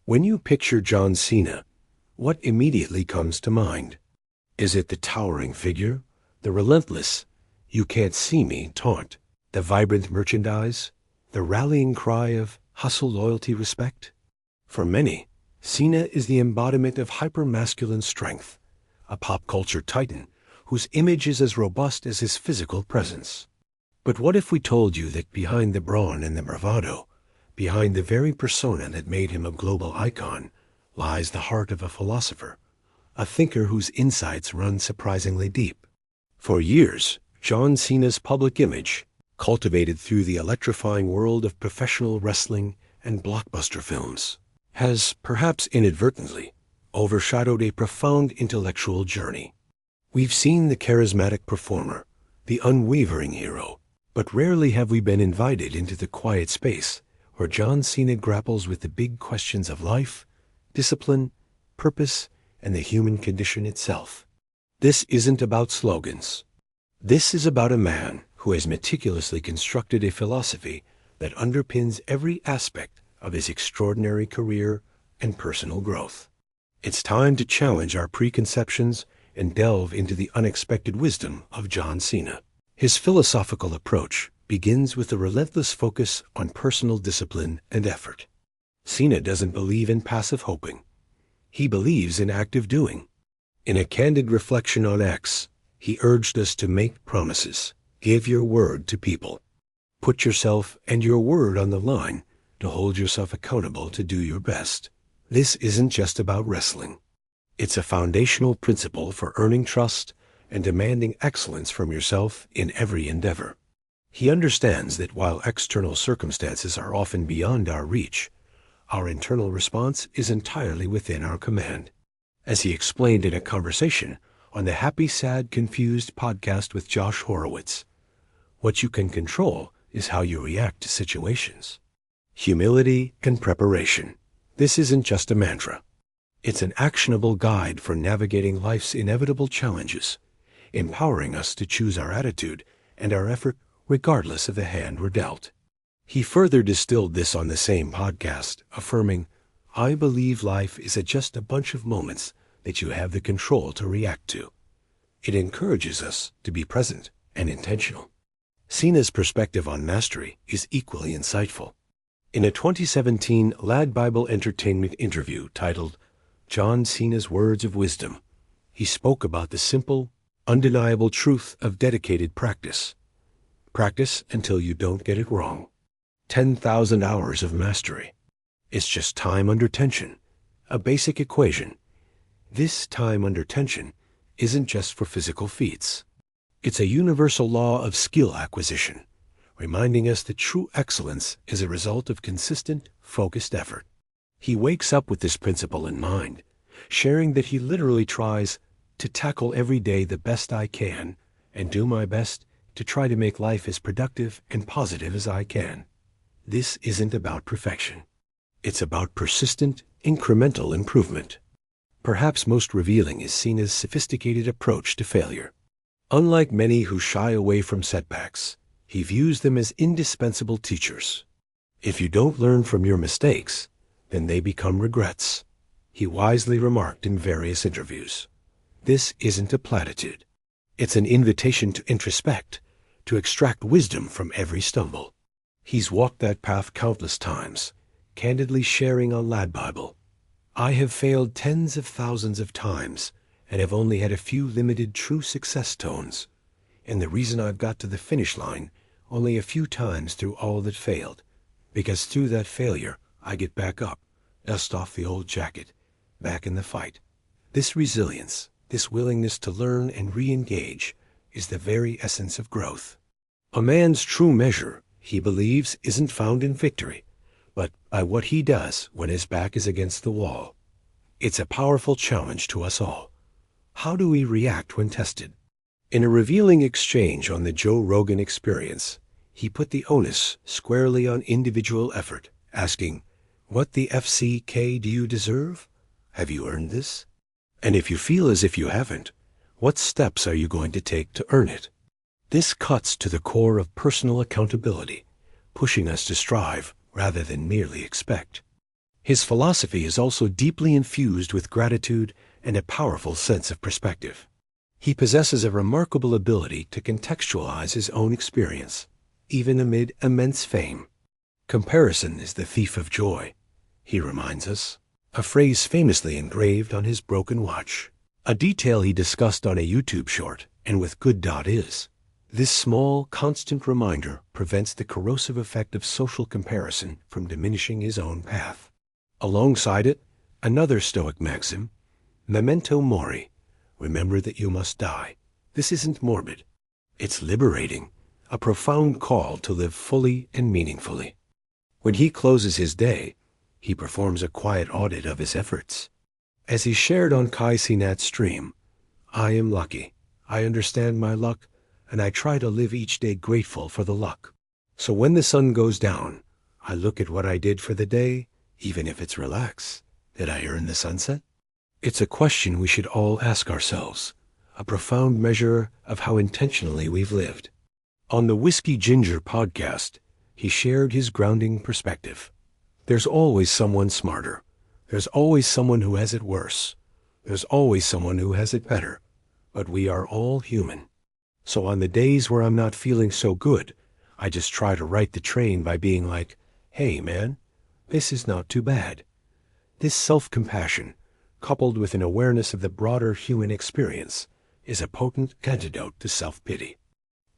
When you picture John Cena, what immediately comes to mind? Is it the towering figure, the relentless, "you can't see me" taunt, the vibrant merchandise, the rallying cry of hustle, loyalty, respect? For many, Cena is the embodiment of hyper-masculine strength, a pop culture titan whose image is as robust as his physical presence. But what if we told you that behind the brawn and the bravado, behind the very persona that made him a global icon, lies the heart of a philosopher, a thinker whose insights run surprisingly deep? For years, John Cena's public image, cultivated through the electrifying world of professional wrestling and blockbuster films, has, perhaps inadvertently, overshadowed a profound intellectual journey. We've seen the charismatic performer, the unwavering hero, but rarely have we been invited into the quiet space where John Cena grapples with the big questions of life, discipline, purpose, and the human condition itself. This isn't about slogans. This is about a man who has meticulously constructed a philosophy that underpins every aspect of his extraordinary career and personal growth. It's time to challenge our preconceptions and delve into the unexpected wisdom of John Cena. His philosophical approach begins with a relentless focus on personal discipline and effort. Cena doesn't believe in passive hoping. He believes in active doing. In a candid reflection on X, he urged us to make promises, give your word to people, put yourself and your word on the line to hold yourself accountable to do your best. This isn't just about wrestling. It's a foundational principle for earning trust and demanding excellence from yourself in every endeavor. He understands that while external circumstances are often beyond our reach, our internal response is entirely within our command. As he explained in a conversation on the Happy, Sad, Confused podcast with Josh Horowitz, what you can control is how you react to situations. Humility and preparation. This isn't just a mantra. It's an actionable guide for navigating life's inevitable challenges, empowering us to choose our attitude and our effort regardless of the hand we're dealt. He further distilled this on the same podcast, affirming, "I believe life is just a bunch of moments that you have the control to react to." It encourages us to be present and intentional. Cena's perspective on mastery is equally insightful. In a 2017 Lad Bible Entertainment interview titled John Cena's Words of Wisdom, he spoke about the simple, undeniable truth of dedicated practice. Practice until you don't get it wrong. 10,000 hours of mastery. It's just time under tension, a basic equation. This time under tension isn't just for physical feats. It's a universal law of skill acquisition, reminding us that true excellence is a result of consistent, focused effort. He wakes up with this principle in mind, sharing that he literally tries to tackle every day the best I can and do my best to try to make life as productive and positive as I can. This isn't about perfection. It's about persistent, incremental improvement. Perhaps most revealing is Cena's sophisticated approach to failure. Unlike many who shy away from setbacks, he views them as indispensable teachers. If you don't learn from your mistakes, then they become regrets, he wisely remarked in various interviews. This isn't a platitude. It's an invitation to introspect, to extract wisdom from every stumble. He's walked that path countless times, candidly sharing on Lad Bible. "I have failed tens of thousands of times and have only had a few limited true success tones. And the reason I've got to the finish line only a few times through all that failed, because through that failure I get back up, dust off the old jacket, back in the fight." This resilience, this willingness to learn and re-engage, is the very essence of growth. A man's true measure, he believes, isn't found in victory, but by what he does when his back is against the wall. It's a powerful challenge to us all. How do we react when tested? In a revealing exchange on the Joe Rogan Experience, he put the onus squarely on individual effort, asking, "What the FCK do you deserve? Have you earned this? And if you feel as if you haven't, what steps are you going to take to earn it?" This cuts to the core of personal accountability, pushing us to strive rather than merely expect. His philosophy is also deeply infused with gratitude and a powerful sense of perspective. He possesses a remarkable ability to contextualize his own experience, even amid immense fame. Comparison is the thief of joy, he reminds us, a phrase famously engraved on his broken watch. A detail he discussed on a YouTube short, and with good dot is, this small, constant reminder prevents the corrosive effect of social comparison from diminishing his own path. Alongside it, another Stoic maxim, memento mori, remember that you must die. This isn't morbid. It's liberating, a profound call to live fully and meaningfully. When he closes his day, he performs a quiet audit of his efforts. As he shared on Kai Cenat's stream, I am lucky. I understand my luck, and I try to live each day grateful for the luck. So when the sun goes down, I look at what I did for the day, even if it's relax. Did I earn the sunset? It's a question we should all ask ourselves, a profound measure of how intentionally we've lived. On the Whiskey Ginger podcast, he shared his grounding perspective. There's always someone smarter. There's always someone who has it worse. There's always someone who has it better. But we are all human. So on the days where I'm not feeling so good, I just try to right the train by being like, hey man, this is not too bad. This self-compassion, coupled with an awareness of the broader human experience, is a potent antidote to self-pity.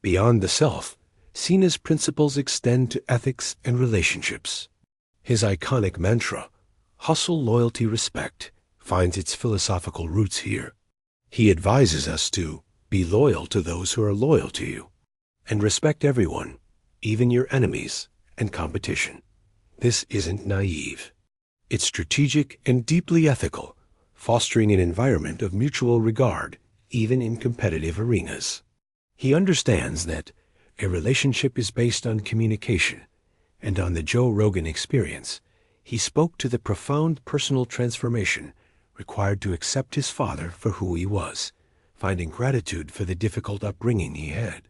Beyond the self, Cena's principles extend to ethics and relationships. His iconic mantra, hustle, loyalty, respect, finds its philosophical roots here. He advises us to be loyal to those who are loyal to you, and respect everyone, even your enemies and competition. This isn't naive. It's strategic and deeply ethical, fostering an environment of mutual regard, even in competitive arenas. He understands that a relationship is based on communication, and on the Joe Rogan Experience, he spoke to the profound personal transformation required to accept his father for who he was, finding gratitude for the difficult upbringing he had.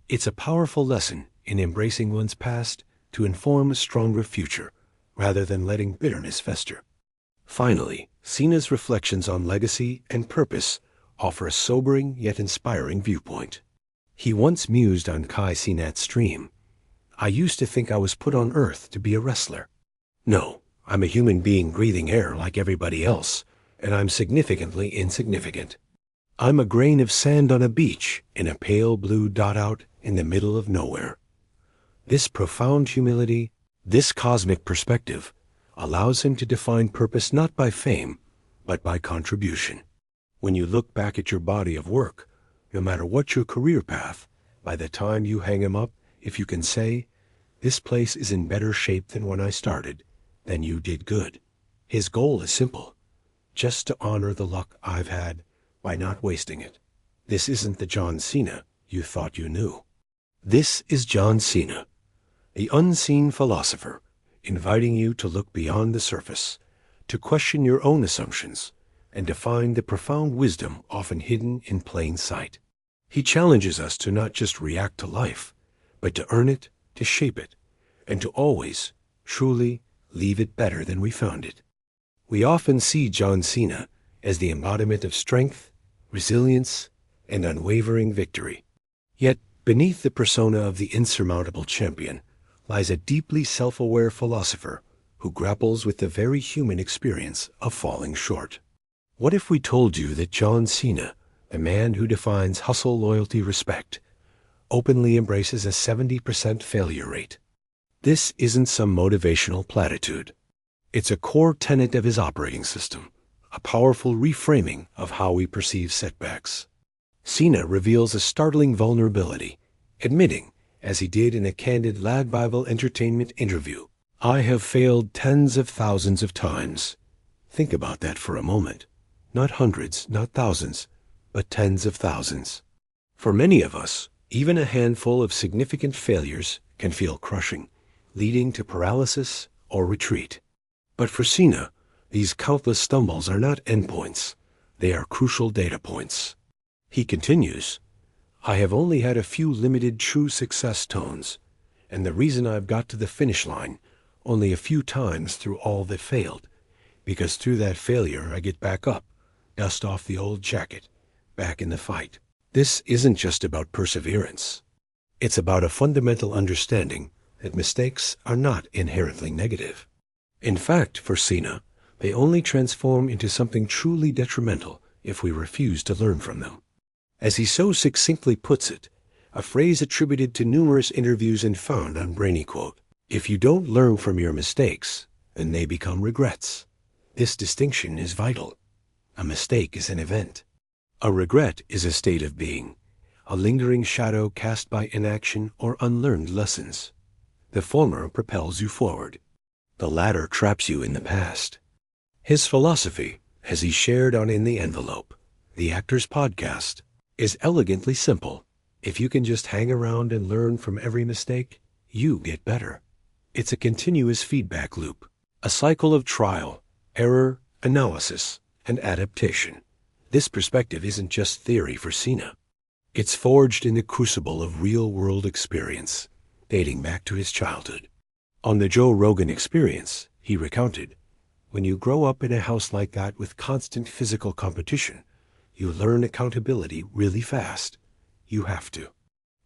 It's a powerful lesson in embracing one's past to inform a stronger future, rather than letting bitterness fester. Finally, Cena's reflections on legacy and purpose offer a sobering yet inspiring viewpoint. He once mused on Kai Cenat's stream, I used to think I was put on earth to be a wrestler. No, I'm a human being breathing air like everybody else, and I'm significantly insignificant. I'm a grain of sand on a beach in a pale blue dot out in the middle of nowhere. This profound humility, this cosmic perspective, allows him to define purpose not by fame, but by contribution. When you look back at your body of work, no matter what your career path, by the time you hang him up, if you can say, this place is in better shape than when I started, then you did good. His goal is simple, just to honor the luck I've had by not wasting it. This isn't the John Cena you thought you knew. This is John Cena, the unseen philosopher, inviting you to look beyond the surface, to question your own assumptions, and to find the profound wisdom often hidden in plain sight. He challenges us to not just react to life, but to earn it, to shape it, and to always, truly, leave it better than we found it. We often see John Cena as the embodiment of strength, resilience, and unwavering victory. Yet, beneath the persona of the insurmountable champion lies a deeply self-aware philosopher who grapples with the very human experience of falling short. What if we told you that John Cena, the man who defines hustle, loyalty, respect, openly embraces a 70% failure rate? This isn't some motivational platitude. It's a core tenet of his operating system, a powerful reframing of how we perceive setbacks. Cena reveals a startling vulnerability, admitting, as he did in a candid Lad Bible Entertainment interview, I have failed tens of thousands of times. Think about that for a moment. Not hundreds, not thousands, but tens of thousands. For many of us, even a handful of significant failures can feel crushing, leading to paralysis or retreat. But for Cena, these countless stumbles are not endpoints. They are crucial data points. He continues, I have only had a few limited true success tones, and the reason I've got to the finish line only a few times through all that failed because through that failure I get back up, dust off the old jacket, back in the fight. This isn't just about perseverance. It's about a fundamental understanding that mistakes are not inherently negative. In fact, for Cena, they only transform into something truly detrimental if we refuse to learn from them. As he so succinctly puts it, a phrase attributed to numerous interviews and found on Brainy quote, "If you don't learn from your mistakes, then they become regrets." This distinction is vital. A mistake is an event. A regret is a state of being, a lingering shadow cast by inaction or unlearned lessons. The former propels you forward. The latter traps you in the past. His philosophy, as he shared on In the Envelope, the Actor's Podcast, is elegantly simple. If you can just hang around and learn from every mistake, you get better. It's a continuous feedback loop, a cycle of trial, error, analysis, and adaptation. This perspective isn't just theory for Cena. It's forged in the crucible of real-world experience, dating back to his childhood. On the Joe Rogan Experience, he recounted, "When you grow up in a house like that with constant physical competition, you learn accountability really fast. You have to.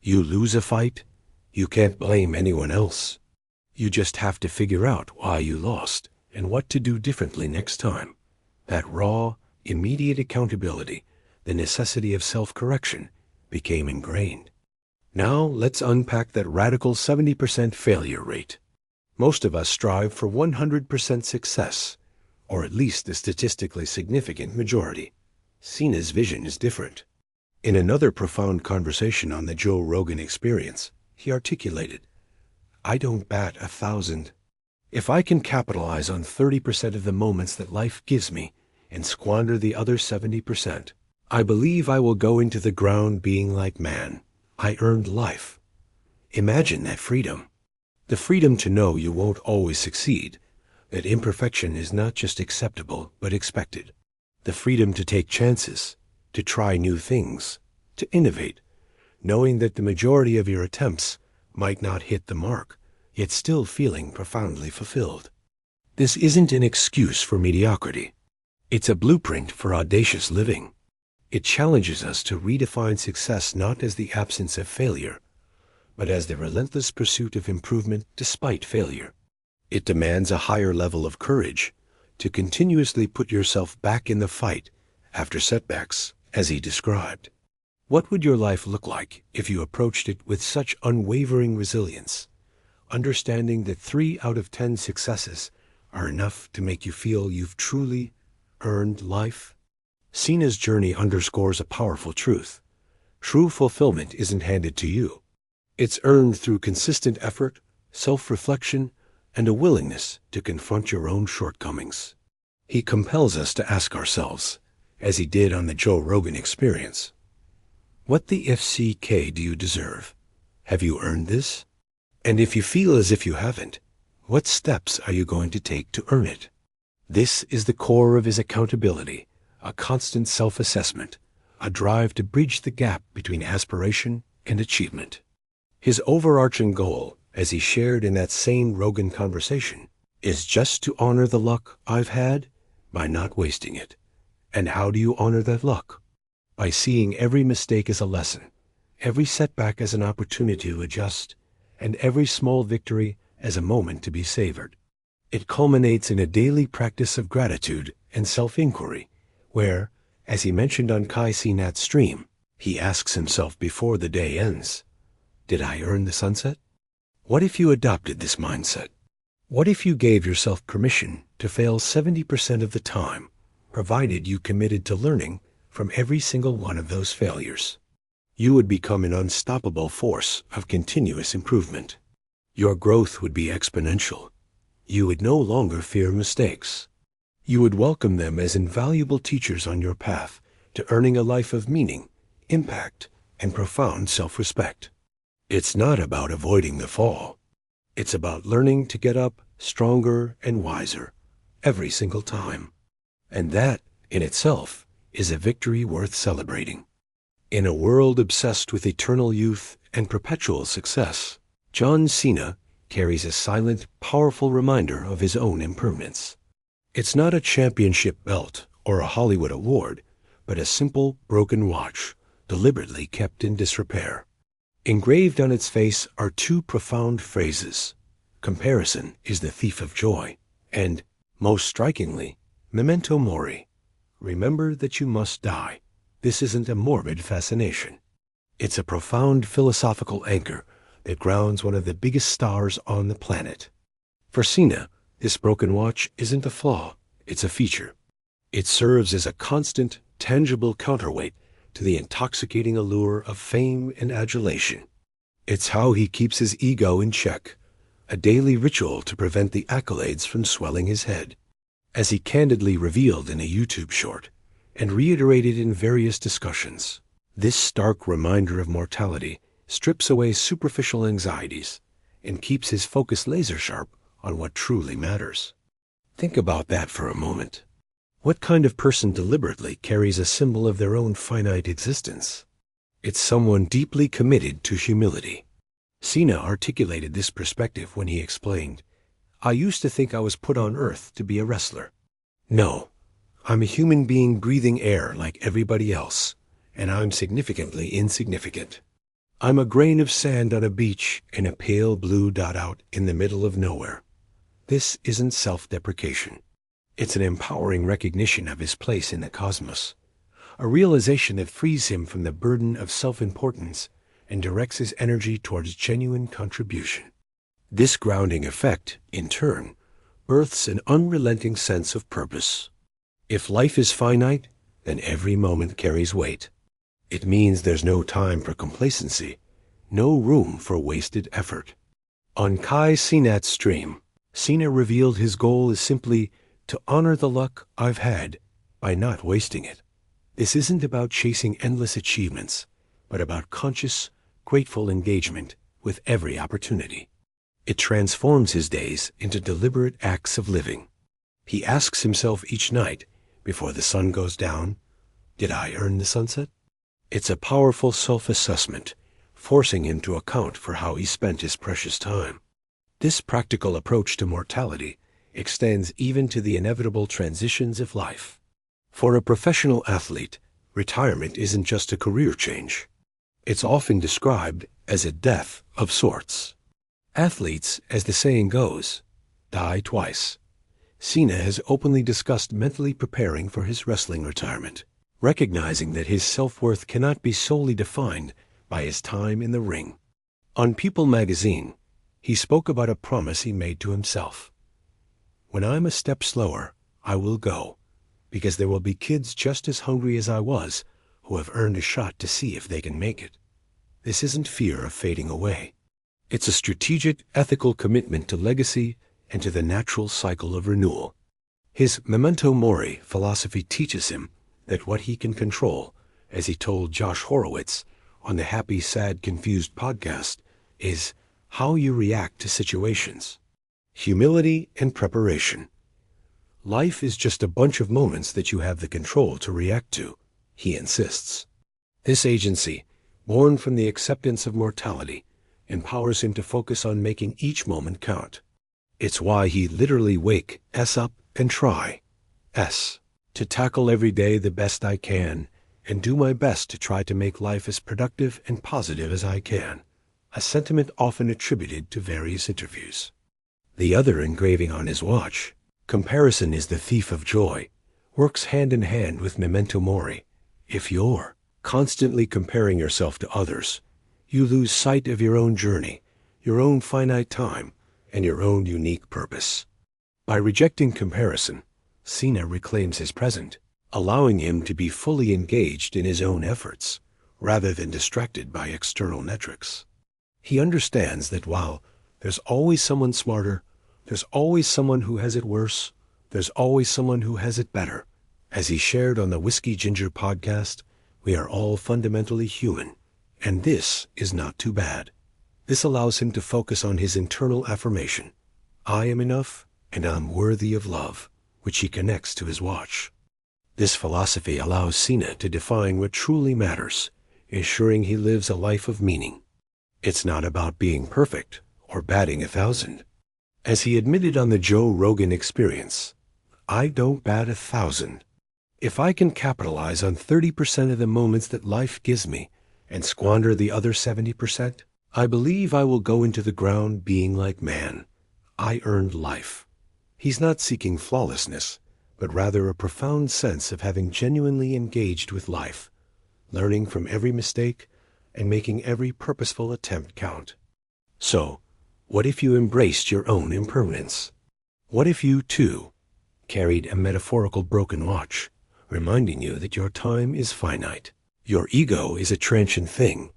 You lose a fight, you can't blame anyone else. You just have to figure out why you lost and what to do differently next time." That raw, immediate accountability, the necessity of self-correction, became ingrained. Now let's unpack that radical 70% failure rate. Most of us strive for 100% success, or at least a statistically significant majority. Cena's vision is different. In another profound conversation on the Joe Rogan Experience, he articulated, "I don't bat 1,000. If I can capitalize on 30% of the moments that life gives me and squander the other 70%, I believe I will go into the ground being like man. I earned life." Imagine that freedom. The freedom to know you won't always succeed, that imperfection is not just acceptable but expected. The freedom to take chances, to try new things, to innovate, knowing that the majority of your attempts might not hit the mark, yet still feeling profoundly fulfilled. This isn't an excuse for mediocrity. It's a blueprint for audacious living. It challenges us to redefine success not as the absence of failure, but as the relentless pursuit of improvement despite failure. It demands a higher level of courage to continuously put yourself back in the fight after setbacks, as he described. What would your life look like if you approached it with such unwavering resilience, understanding that 3 out of 10 successes are enough to make you feel you've truly earned life? Cena's journey underscores a powerful truth. True fulfillment isn't handed to you. It's earned through consistent effort, self-reflection, and a willingness to confront your own shortcomings. He compels us to ask ourselves, as he did on the Joe Rogan Experience, what the FCK do you deserve? Have you earned this? And if you feel as if you haven't, what steps are you going to take to earn it? This is the core of his accountability, a constant self-assessment, a drive to bridge the gap between aspiration and achievement. His overarching goal, as he shared in that same Rogan conversation, is just to honor the luck I've had by not wasting it. And how do you honor that luck? By seeing every mistake as a lesson, every setback as an opportunity to adjust, and every small victory as a moment to be savored. It culminates in a daily practice of gratitude and self-inquiry, where, as he mentioned on Kai Cenat's stream, he asks himself before the day ends, did I earn the sunset? What if you adopted this mindset? What if you gave yourself permission to fail 70% of the time, provided you committed to learning from every single one of those failures? You would become an unstoppable force of continuous improvement. Your growth would be exponential. You would no longer fear mistakes. You would welcome them as invaluable teachers on your path to earning a life of meaning, impact, and profound self-respect. It's not about avoiding the fall. It's about learning to get up stronger and wiser every single time. And that, in itself, is a victory worth celebrating. In a world obsessed with eternal youth and perpetual success, John Cena carries a silent, powerful reminder of his own impermanence. It's not a championship belt or a Hollywood award, but a simple, broken watch, deliberately kept in disrepair. Engraved on its face are two profound phrases: comparison is the thief of joy, and, most strikingly, memento mori, remember that you must die. This isn't a morbid fascination. It's a profound philosophical anchor that grounds one of the biggest stars on the planet. For Cena, this broken watch isn't a flaw, it's a feature. It serves as a constant, tangible counterweight to the intoxicating allure of fame and adulation. It's how he keeps his ego in check, a daily ritual to prevent the accolades from swelling his head. As he candidly revealed in a YouTube short, and reiterated in various discussions, this stark reminder of mortality strips away superficial anxieties and keeps his focus laser-sharp on what truly matters. Think about that for a moment. What kind of person deliberately carries a symbol of their own finite existence? It's someone deeply committed to humility. Cena articulated this perspective when he explained, "I used to think I was put on earth to be a wrestler. No, I'm a human being breathing air like everybody else, and I'm significantly insignificant. I'm a grain of sand on a beach and a pale blue dot out in the middle of nowhere." This isn't self-deprecation. It's an empowering recognition of his place in the cosmos, a realization that frees him from the burden of self-importance and directs his energy towards genuine contribution. This grounding effect, in turn, births an unrelenting sense of purpose. If life is finite, then every moment carries weight. It means there's no time for complacency, no room for wasted effort. On Kai Cenat's stream, Cena revealed his goal is simply to honor the luck I've had by not wasting it. This isn't about chasing endless achievements, but about conscious, grateful engagement with every opportunity. It transforms his days into deliberate acts of living. He asks himself each night, before the sun goes down, did I earn the sunset? It's a powerful self-assessment, forcing him to account for how he spent his precious time. This practical approach to mortality extends even to the inevitable transitions of life. For a professional athlete, retirement isn't just a career change. It's often described as a death of sorts. Athletes, as the saying goes, die twice. Cena has openly discussed mentally preparing for his wrestling retirement, recognizing that his self-worth cannot be solely defined by his time in the ring. On People magazine, he spoke about a promise he made to himself. When I'm a step slower, I will go, because there will be kids just as hungry as I was who have earned a shot to see if they can make it. This isn't fear of fading away. It's a strategic, ethical commitment to legacy and to the natural cycle of renewal. His memento mori philosophy teaches him that what he can control, as he told Josh Horowitz on the Happy, Sad, Confused podcast, is how you react to situations. Humility and preparation. Life is just a bunch of moments that you have the control to react to, he insists. This agency, born from the acceptance of mortality, empowers him to focus on making each moment count. It's why he literally wake S up and try S to tackle every day the best I can and do my best to try to make life as productive and positive as I can, a sentiment often attributed to various interviews. The other engraving on his watch, comparison is the thief of joy, works hand in hand with memento mori. If you're constantly comparing yourself to others, you lose sight of your own journey, your own finite time, and your own unique purpose. By rejecting comparison, Cena reclaims his present, allowing him to be fully engaged in his own efforts, rather than distracted by external metrics. He understands that while there's always someone smarter, there's always someone who has it worse, there's always someone who has it better. As he shared on the Whiskey Ginger podcast, we are all fundamentally human, and this is not too bad. This allows him to focus on his internal affirmation, I am enough and I'm worthy of love, which he connects to his watch. This philosophy allows Cena to define what truly matters, ensuring he lives a life of meaning. It's not about being perfect or batting 1,000. As he admitted on the Joe Rogan Experience, I don't bat 1,000. If I can capitalize on 30% of the moments that life gives me and squander the other 70%, I believe I will go into the ground being like man. I earned life. He's not seeking flawlessness, but rather a profound sense of having genuinely engaged with life, learning from every mistake and making every purposeful attempt count. So, what if you embraced your own impermanence? What if you, too, carried a metaphorical broken watch, reminding you that your time is finite? Your ego is a transient thing,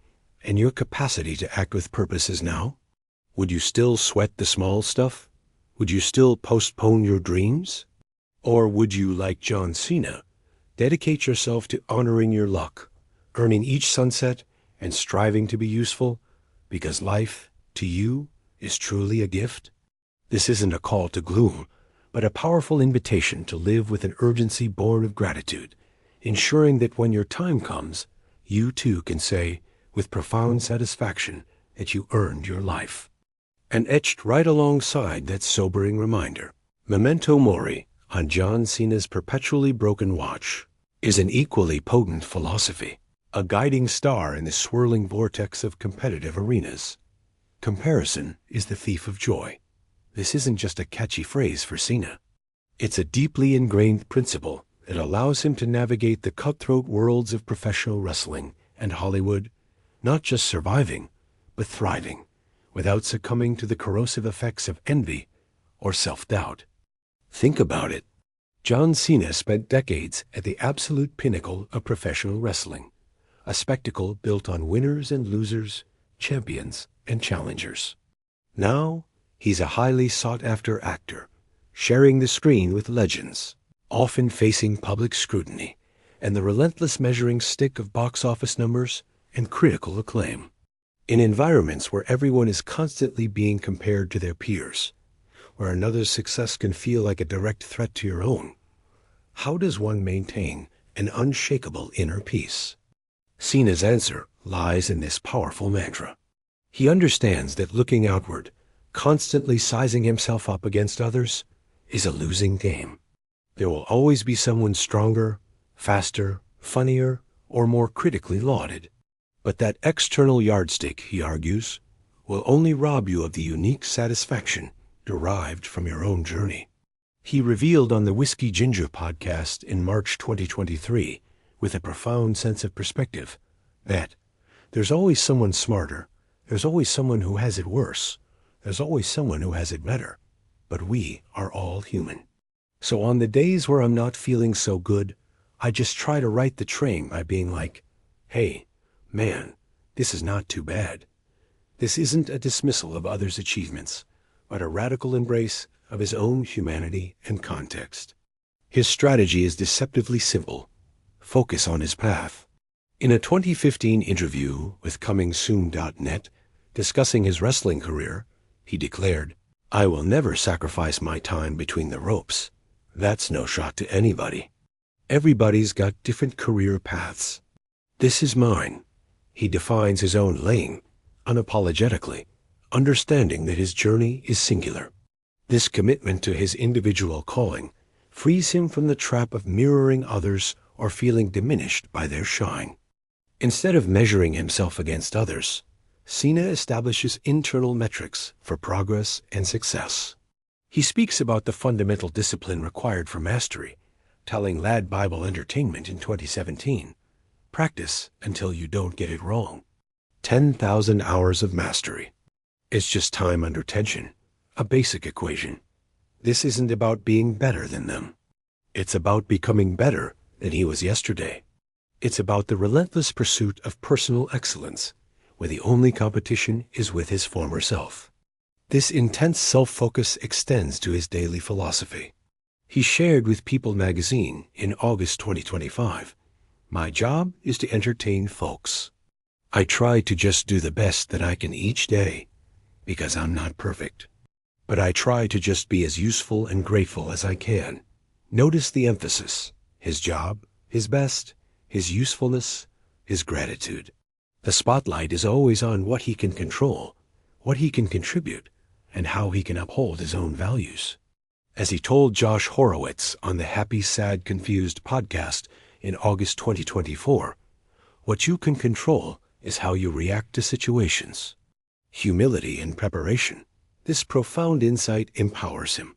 and your capacity to act with purpose is now? Would you still sweat the small stuff? Would you still postpone your dreams? Or would you, like John Cena, dedicate yourself to honoring your luck, earning each sunset and striving to be useful, because life, to you, is truly a gift? This isn't a call to gloom, but a powerful invitation to live with an urgency born of gratitude, ensuring that when your time comes, you too can say, with profound satisfaction, that you earned your life. And etched right alongside that sobering reminder, Memento Mori, on John Cena's perpetually broken watch, is an equally potent philosophy, a guiding star in the swirling vortex of competitive arenas. Comparison is the thief of joy. This isn't just a catchy phrase for Cena. It's a deeply ingrained principle that allows him to navigate the cutthroat worlds of professional wrestling and Hollywood, not just surviving, but thriving, without succumbing to the corrosive effects of envy or self-doubt. Think about it. John Cena spent decades at the absolute pinnacle of professional wrestling, a spectacle built on winners and losers, champions and challengers. Now, he's a highly sought-after actor, sharing the screen with legends, often facing public scrutiny and the relentless measuring stick of box office numbers and critical acclaim. In environments where everyone is constantly being compared to their peers, where another's success can feel like a direct threat to your own, how does one maintain an unshakable inner peace? Cena's answer lies in this powerful mantra. He understands that looking outward, constantly sizing himself up against others, is a losing game. There will always be someone stronger, faster, funnier, or more critically lauded. But that external yardstick, he argues, will only rob you of the unique satisfaction derived from your own journey. He revealed on the Whiskey Ginger podcast in March 2023, with a profound sense of perspective, that there's always someone smarter, there's always someone who has it worse, there's always someone who has it better, but we are all human. So on the days where I'm not feeling so good, I just try to right the train by being like, hey, man, this is not too bad. This isn't a dismissal of others' achievements, but a radical embrace of his own humanity and context. His strategy is deceptively simple. Focus on his path. In a 2015 interview with ComingSoon.net, discussing his wrestling career, he declared, "I will never sacrifice my time between the ropes. That's no shot to anybody. Everybody's got different career paths. This is mine." He defines his own lane, unapologetically, understanding that his journey is singular. This commitment to his individual calling frees him from the trap of mirroring others or feeling diminished by their shine. Instead of measuring himself against others, Cena establishes internal metrics for progress and success. He speaks about the fundamental discipline required for mastery, telling Lad Bible Entertainment in 2017, "Practice until you don't get it wrong." 10,000 hours of mastery. It's just time under tension, a basic equation. This isn't about being better than them. It's about becoming better than he was yesterday. It's about the relentless pursuit of personal excellence, where the only competition is with his former self. This intense self-focus extends to his daily philosophy. He shared with People magazine in August 2025, "My job is to entertain folks. I try to just do the best that I can each day, because I'm not perfect. But I try to just be as useful and grateful as I can." Notice the emphasis: his job, his best, his usefulness, his gratitude. The spotlight is always on what he can control, what he can contribute, and how he can uphold his own values. As he told Josh Horowitz on the Happy, Sad, Confused podcast in August 2024, what you can control is how you react to situations. Humility and preparation. This profound insight empowers him,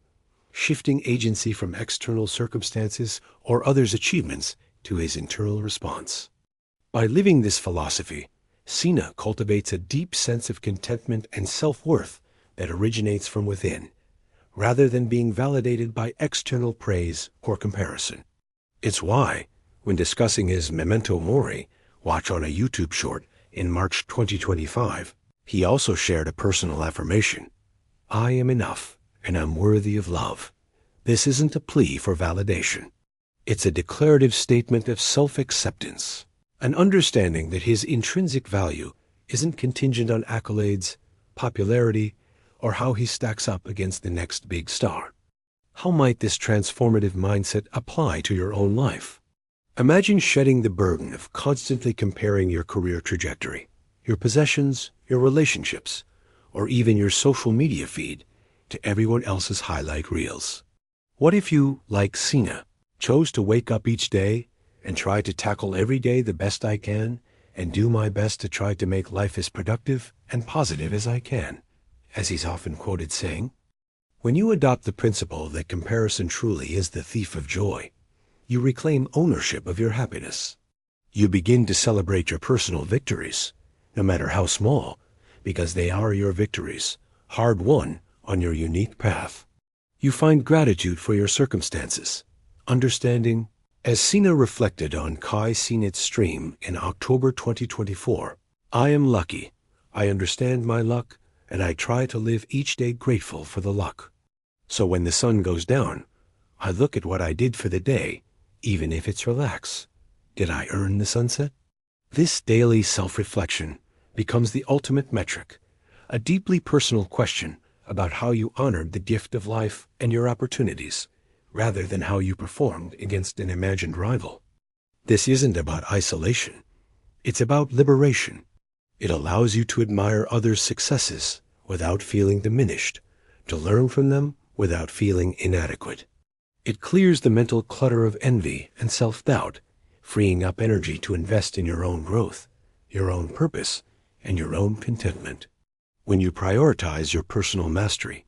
shifting agency from external circumstances or others' achievements to his internal response. By living this philosophy, Cena cultivates a deep sense of contentment and self-worth that originates from within, rather than being validated by external praise or comparison. It's why, when discussing his memento mori, watch on a YouTube short in March 2025, he also shared a personal affirmation. I am enough, and I'm worthy of love. This isn't a plea for validation. It's a declarative statement of self-acceptance, an understanding that his intrinsic value isn't contingent on accolades, popularity, or how he stacks up against the next big star. How might this transformative mindset apply to your own life? Imagine shedding the burden of constantly comparing your career trajectory, your possessions, your relationships, or even your social media feed to everyone else's highlight reels. What if you, like Cena, chose to wake up each day and try to tackle every day the best I can and do my best to try to make life as productive and positive as I can? As he's often quoted saying, when you adopt the principle that comparison truly is the thief of joy, you reclaim ownership of your happiness. You begin to celebrate your personal victories, no matter how small, because they are your victories, hard-won on your unique path. You find gratitude for your circumstances, understanding, as Cena reflected on Kai Cenat's stream in October 2024, I am lucky, I understand my luck, and I try to live each day grateful for the luck. So when the sun goes down, I look at what I did for the day, even if it's relax. Did I earn the sunset? This daily self-reflection becomes the ultimate metric, a deeply personal question about how you honored the gift of life and your opportunities, rather than how you performed against an imagined rival. This isn't about isolation. It's about liberation. It allows you to admire others' successes without feeling diminished, to learn from them without feeling inadequate. It clears the mental clutter of envy and self-doubt, freeing up energy to invest in your own growth, your own purpose, and your own contentment. When you prioritize your personal mastery,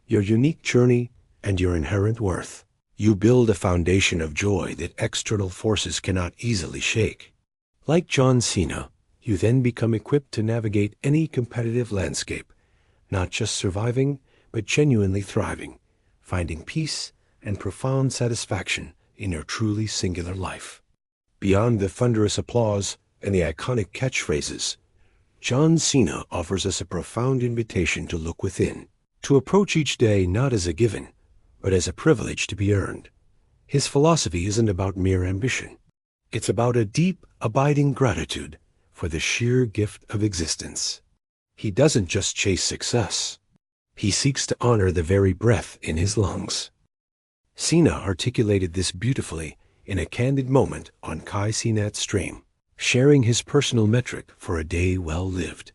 your unique journey, and your inherent worth, you build a foundation of joy that external forces cannot easily shake. Like John Cena, you then become equipped to navigate any competitive landscape, not just surviving, but genuinely thriving, finding peace and profound satisfaction in your truly singular life. Beyond the thunderous applause and the iconic catchphrases, John Cena offers us a profound invitation to look within, to approach each day not as a given, but as a privilege to be earned. His philosophy isn't about mere ambition. It's about a deep, abiding gratitude for the sheer gift of existence. He doesn't just chase success. He seeks to honor the very breath in his lungs. Cena articulated this beautifully in a candid moment on Kai Cenat's stream, sharing his personal metric for a day well lived.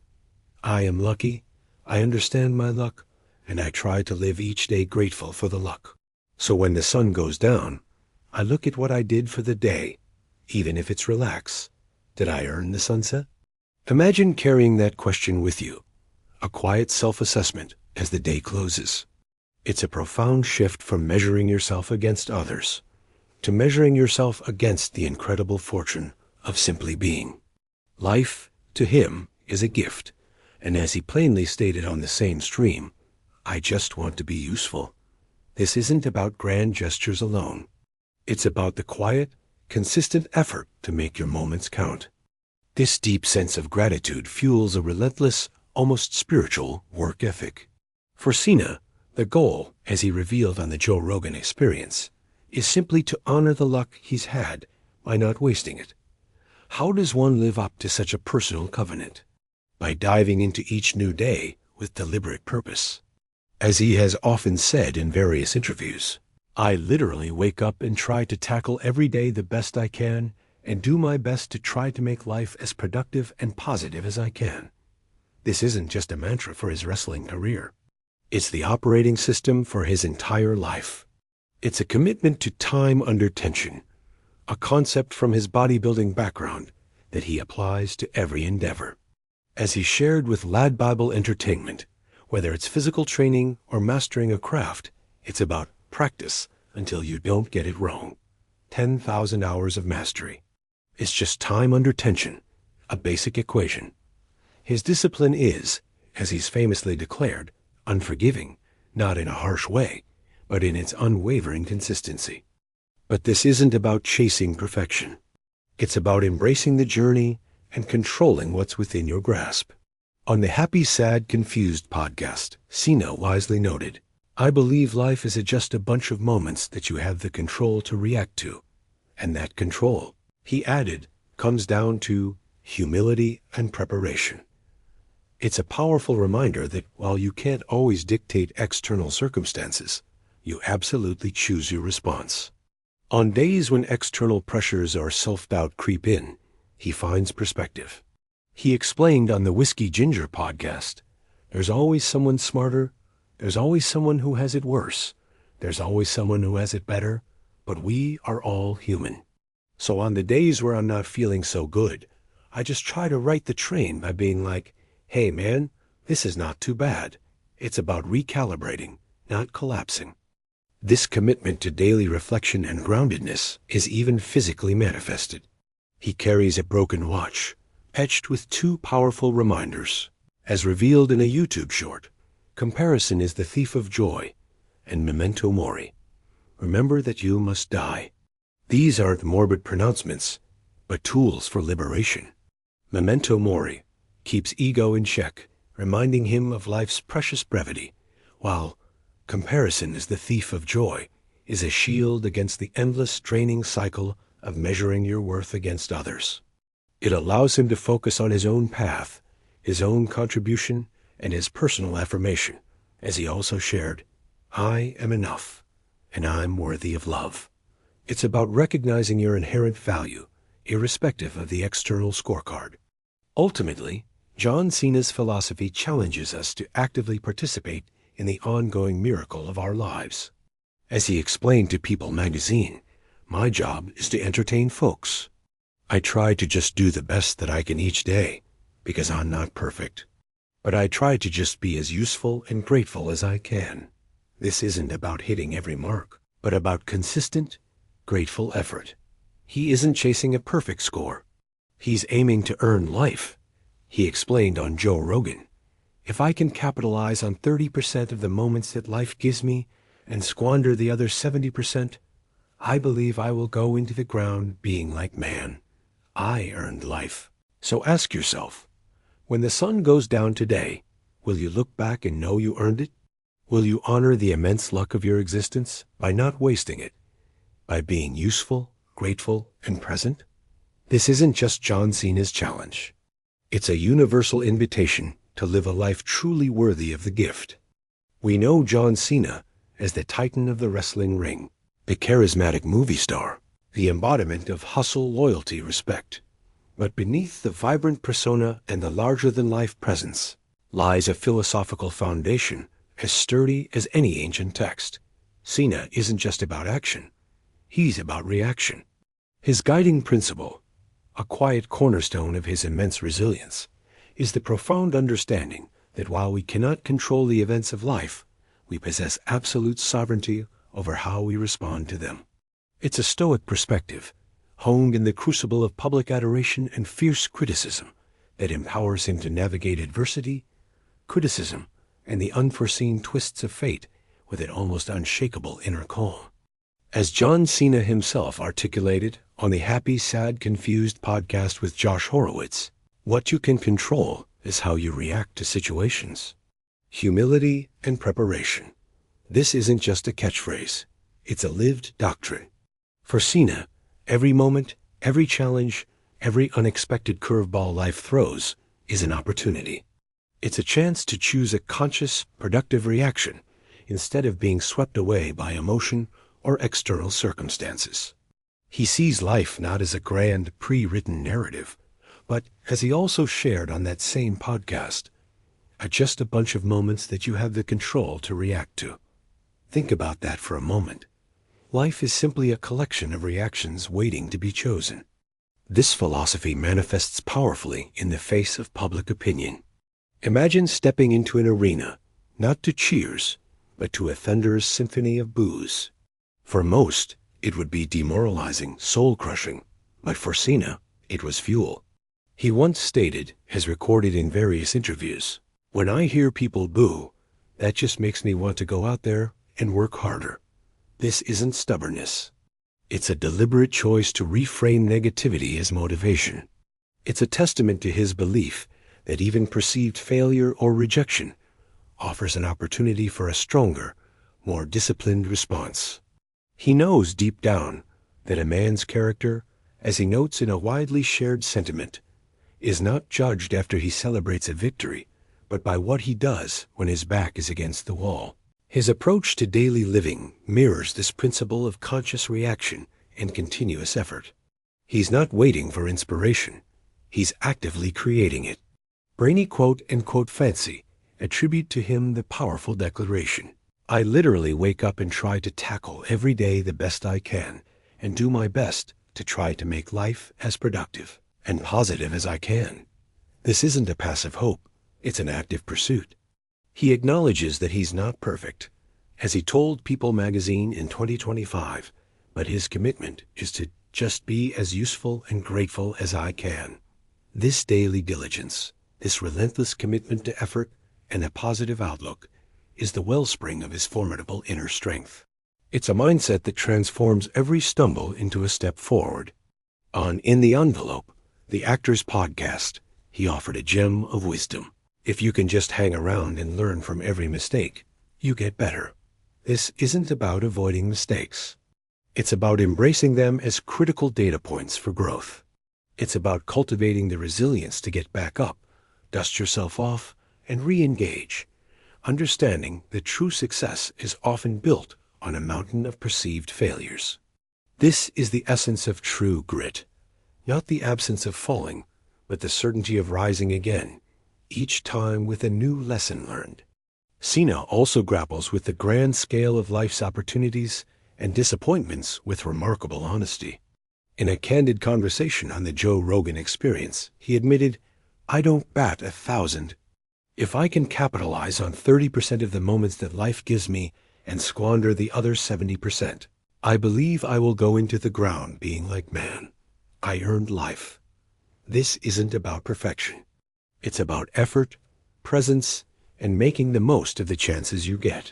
I am lucky, I understand my luck, and I try to live each day grateful for the luck. So when the sun goes down, I look at what I did for the day, even if it's relax. Did I earn the sunset? Imagine carrying that question with you, a quiet self-assessment as the day closes. It's a profound shift from measuring yourself against others to measuring yourself against the incredible fortune of simply being. Life, to him, is a gift, and as he plainly stated on the same stream, I just want to be useful. This isn't about grand gestures alone. It's about the quiet, consistent effort to make your moments count. This deep sense of gratitude fuels a relentless, almost spiritual work ethic. For Cena, the goal, as he revealed on the Joe Rogan Experience, is simply to honor the luck he's had by not wasting it. How does one live up to such a personal covenant? By diving into each new day with deliberate purpose. As he has often said in various interviews, I literally wake up and try to tackle every day the best I can and do my best to try to make life as productive and positive as I can. This isn't just a mantra for his wrestling career. It's the operating system for his entire life. It's a commitment to time under tension, a concept from his bodybuilding background that he applies to every endeavor. As he shared with Lad Bible Entertainment, whether it's physical training or mastering a craft, it's about practice until you don't get it wrong. 10,000 hours of mastery. It's just time under tension, a basic equation. His discipline is, as he's famously declared, unforgiving, not in a harsh way, but in its unwavering consistency. But this isn't about chasing perfection. It's about embracing the journey and controlling what's within your grasp. On the Happy, Sad, Confused podcast, Cena wisely noted, "I believe life is just a bunch of moments that you have the control to react to. And that control," he added, "comes down to humility and preparation." It's a powerful reminder that while you can't always dictate external circumstances, you absolutely choose your response. On days when external pressures or self-doubt creep in, he finds perspective. He explained on the Whiskey Ginger podcast, "There's always someone smarter, there's always someone who has it worse, there's always someone who has it better, but we are all human. So on the days where I'm not feeling so good, I just try to right the train by being like, hey man, this is not too bad. It's about recalibrating, not collapsing." This commitment to daily reflection and groundedness is even physically manifested. He carries a broken watch, etched with two powerful reminders. As revealed in a YouTube short, comparison is the thief of joy, and memento mori. Remember that you must die. These aren't morbid pronouncements, but tools for liberation. Memento mori keeps ego in check, reminding him of life's precious brevity, while comparison is the thief of joy, is a shield against the endless draining cycle of measuring your worth against others. It allows him to focus on his own path, his own contribution, and his personal affirmation, as he also shared, "I am enough, and I'm worthy of love." It's about recognizing your inherent value, irrespective of the external scorecard. Ultimately, John Cena's philosophy challenges us to actively participate in the ongoing miracle of our lives. As he explained to People magazine, "My job is to entertain folks. I try to just do the best that I can each day, because I'm not perfect. But I try to just be as useful and grateful as I can. This isn't about hitting every mark, but about consistent, grateful effort." He isn't chasing a perfect score. He's aiming to earn life. He explained on Joe Rogan, "If I can capitalize on 30% of the moments that life gives me and squander the other 70%, I believe I will go into the ground being like man. I earned life." So ask yourself, when the sun goes down today, will you look back and know you earned it? Will you honor the immense luck of your existence by not wasting it, by being useful, grateful, and present? This isn't just John Cena's challenge. It's a universal invitation to live a life truly worthy of the gift. We know John Cena as the titan of the wrestling ring, the charismatic movie star, the embodiment of hustle, loyalty, respect. But beneath the vibrant persona and the larger-than-life presence lies a philosophical foundation as sturdy as any ancient text. Cena isn't just about action. He's about reaction. His guiding principle, a quiet cornerstone of his immense resilience, is the profound understanding that while we cannot control the events of life, we possess absolute sovereignty over how we respond to them. It's a Stoic perspective, honed in the crucible of public adoration and fierce criticism, that empowers him to navigate adversity, criticism, and the unforeseen twists of fate with an almost unshakable inner calm. As John Cena himself articulated on the Happy, Sad, Confused podcast with Josh Horowitz, what you can control is how you react to situations. Humility and preparation. This isn't just a catchphrase. It's a lived doctrine. For Cena, every moment, every challenge, every unexpected curveball life throws is an opportunity. It's a chance to choose a conscious, productive reaction instead of being swept away by emotion or external circumstances. He sees life not as a grand, pre-written narrative, but, as he also shared on that same podcast, are just a bunch of moments that you have the control to react to. Think about that for a moment. Life is simply a collection of reactions waiting to be chosen. This philosophy manifests powerfully in the face of public opinion. Imagine stepping into an arena, not to cheers, but to a thunderous symphony of boos. For most, it would be demoralizing, soul-crushing, but for Cena, it was fuel. He once stated, as recorded in various interviews, "When I hear people boo, that just makes me want to go out there and work harder." This isn't stubbornness. It's a deliberate choice to reframe negativity as motivation. It's a testament to his belief that even perceived failure or rejection offers an opportunity for a stronger, more disciplined response. He knows deep down that a man's character, as he notes in a widely shared sentiment, is not judged after he celebrates a victory, but by what he does when his back is against the wall. His approach to daily living mirrors this principle of conscious reaction and continuous effort. He's not waiting for inspiration. He's actively creating it. Brainy quote and quote fancy attribute to him the powerful declaration, "I literally wake up and try to tackle every day the best I can and do my best to try to make life as productive and positive as I can." This isn't a passive hope. It's an active pursuit. He acknowledges that he's not perfect, as he told People magazine in 2025, but his commitment is to just be as useful and grateful as I can. This daily diligence, this relentless commitment to effort and a positive outlook, is the wellspring of his formidable inner strength. It's a mindset that transforms every stumble into a step forward. On In the Envelope, the Actors podcast, he offered a gem of wisdom. If you can just hang around and learn from every mistake, you get better. This isn't about avoiding mistakes. It's about embracing them as critical data points for growth. It's about cultivating the resilience to get back up, dust yourself off, and re-engage, understanding that true success is often built on a mountain of perceived failures. This is the essence of true grit, not the absence of falling, but the certainty of rising again, each time with a new lesson learned. Cena also grapples with the grand scale of life's opportunities and disappointments with remarkable honesty. In a candid conversation on the Joe Rogan Experience, he admitted, "I don't bat 1,000. If I can capitalize on 30% of the moments that life gives me and squander the other 70%, I believe I will go into the ground being like, man, I earned life." This isn't about perfection. It's about effort, presence, and making the most of the chances you get.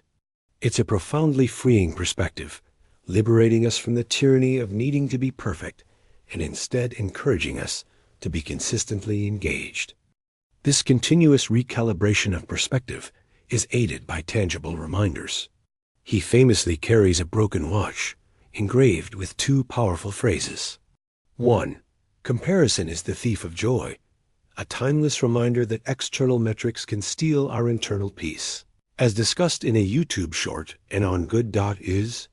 It's a profoundly freeing perspective, liberating us from the tyranny of needing to be perfect and instead encouraging us to be consistently engaged. This continuous recalibration of perspective is aided by tangible reminders. He famously carries a broken watch, engraved with two powerful phrases. 1. Comparison is the thief of joy, a timeless reminder that external metrics can steal our internal peace. As discussed in a YouTube short and on Good.is,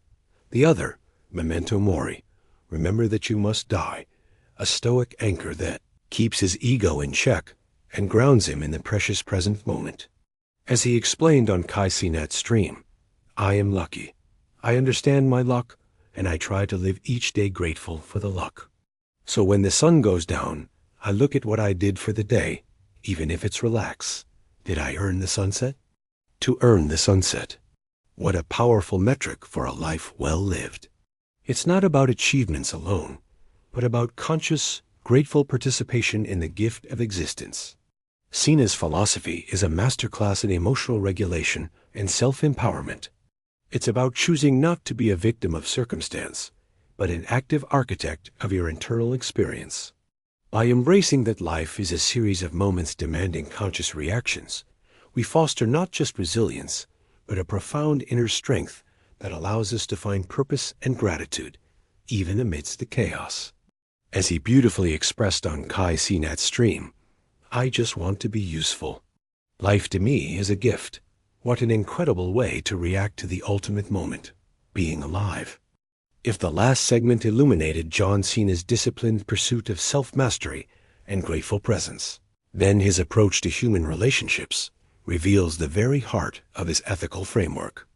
the other, Memento Mori, remember that you must die, a stoic anchor that keeps his ego in check and grounds him in the precious present moment. As he explained on Kai Cenat's stream, "I am lucky. I understand my luck, and I try to live each day grateful for the luck. So when the sun goes down, I look at what I did for the day, even if it's relax. Did I earn the sunset?" To earn the sunset. What a powerful metric for a life well lived. It's not about achievements alone, but about conscious, grateful participation in the gift of existence. Cena's philosophy is a masterclass in emotional regulation and self-empowerment. It's about choosing not to be a victim of circumstance, but an active architect of your internal experience. By embracing that life is a series of moments demanding conscious reactions, we foster not just resilience, but a profound inner strength that allows us to find purpose and gratitude, even amidst the chaos. As he beautifully expressed on Kai Cenat's stream, "I just want to be useful. Life to me is a gift. What an incredible way to react to the ultimate moment, being alive." If the last segment illuminated John Cena's disciplined pursuit of self-mastery and grateful presence, then his approach to human relationships reveals the very heart of his ethical framework.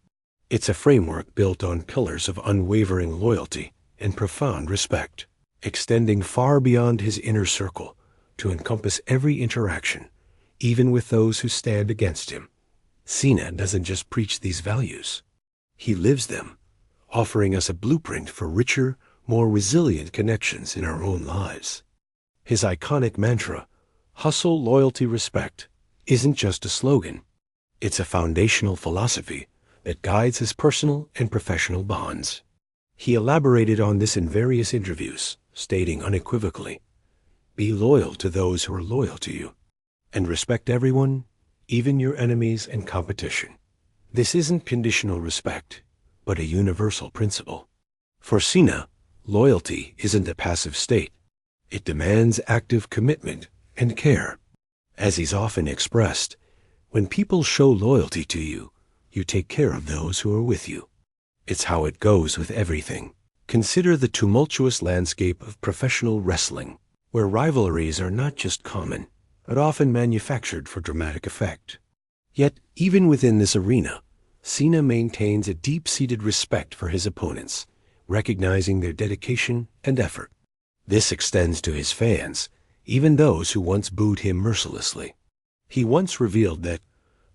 It's a framework built on pillars of unwavering loyalty and profound respect, extending far beyond his inner circle to encompass every interaction, even with those who stand against him. Cena doesn't just preach these values. He lives them, offering us a blueprint for richer, more resilient connections in our own lives. His iconic mantra, hustle, loyalty, respect, isn't just a slogan. It's a foundational philosophy that guides his personal and professional bonds. He elaborated on this in various interviews, stating unequivocally, "Be loyal to those who are loyal to you, and respect everyone, even your enemies and competition." This isn't conditional respect, but a universal principle. For Cena, loyalty isn't a passive state. It demands active commitment and care. As he's often expressed, when people show loyalty to you, you take care of those who are with you. It's how it goes with everything. Consider the tumultuous landscape of professional wrestling, where rivalries are not just common, but often manufactured for dramatic effect. Yet, even within this arena, Cena maintains a deep-seated respect for his opponents, recognizing their dedication and effort. This extends to his fans, even those who once booed him mercilessly. He once revealed that,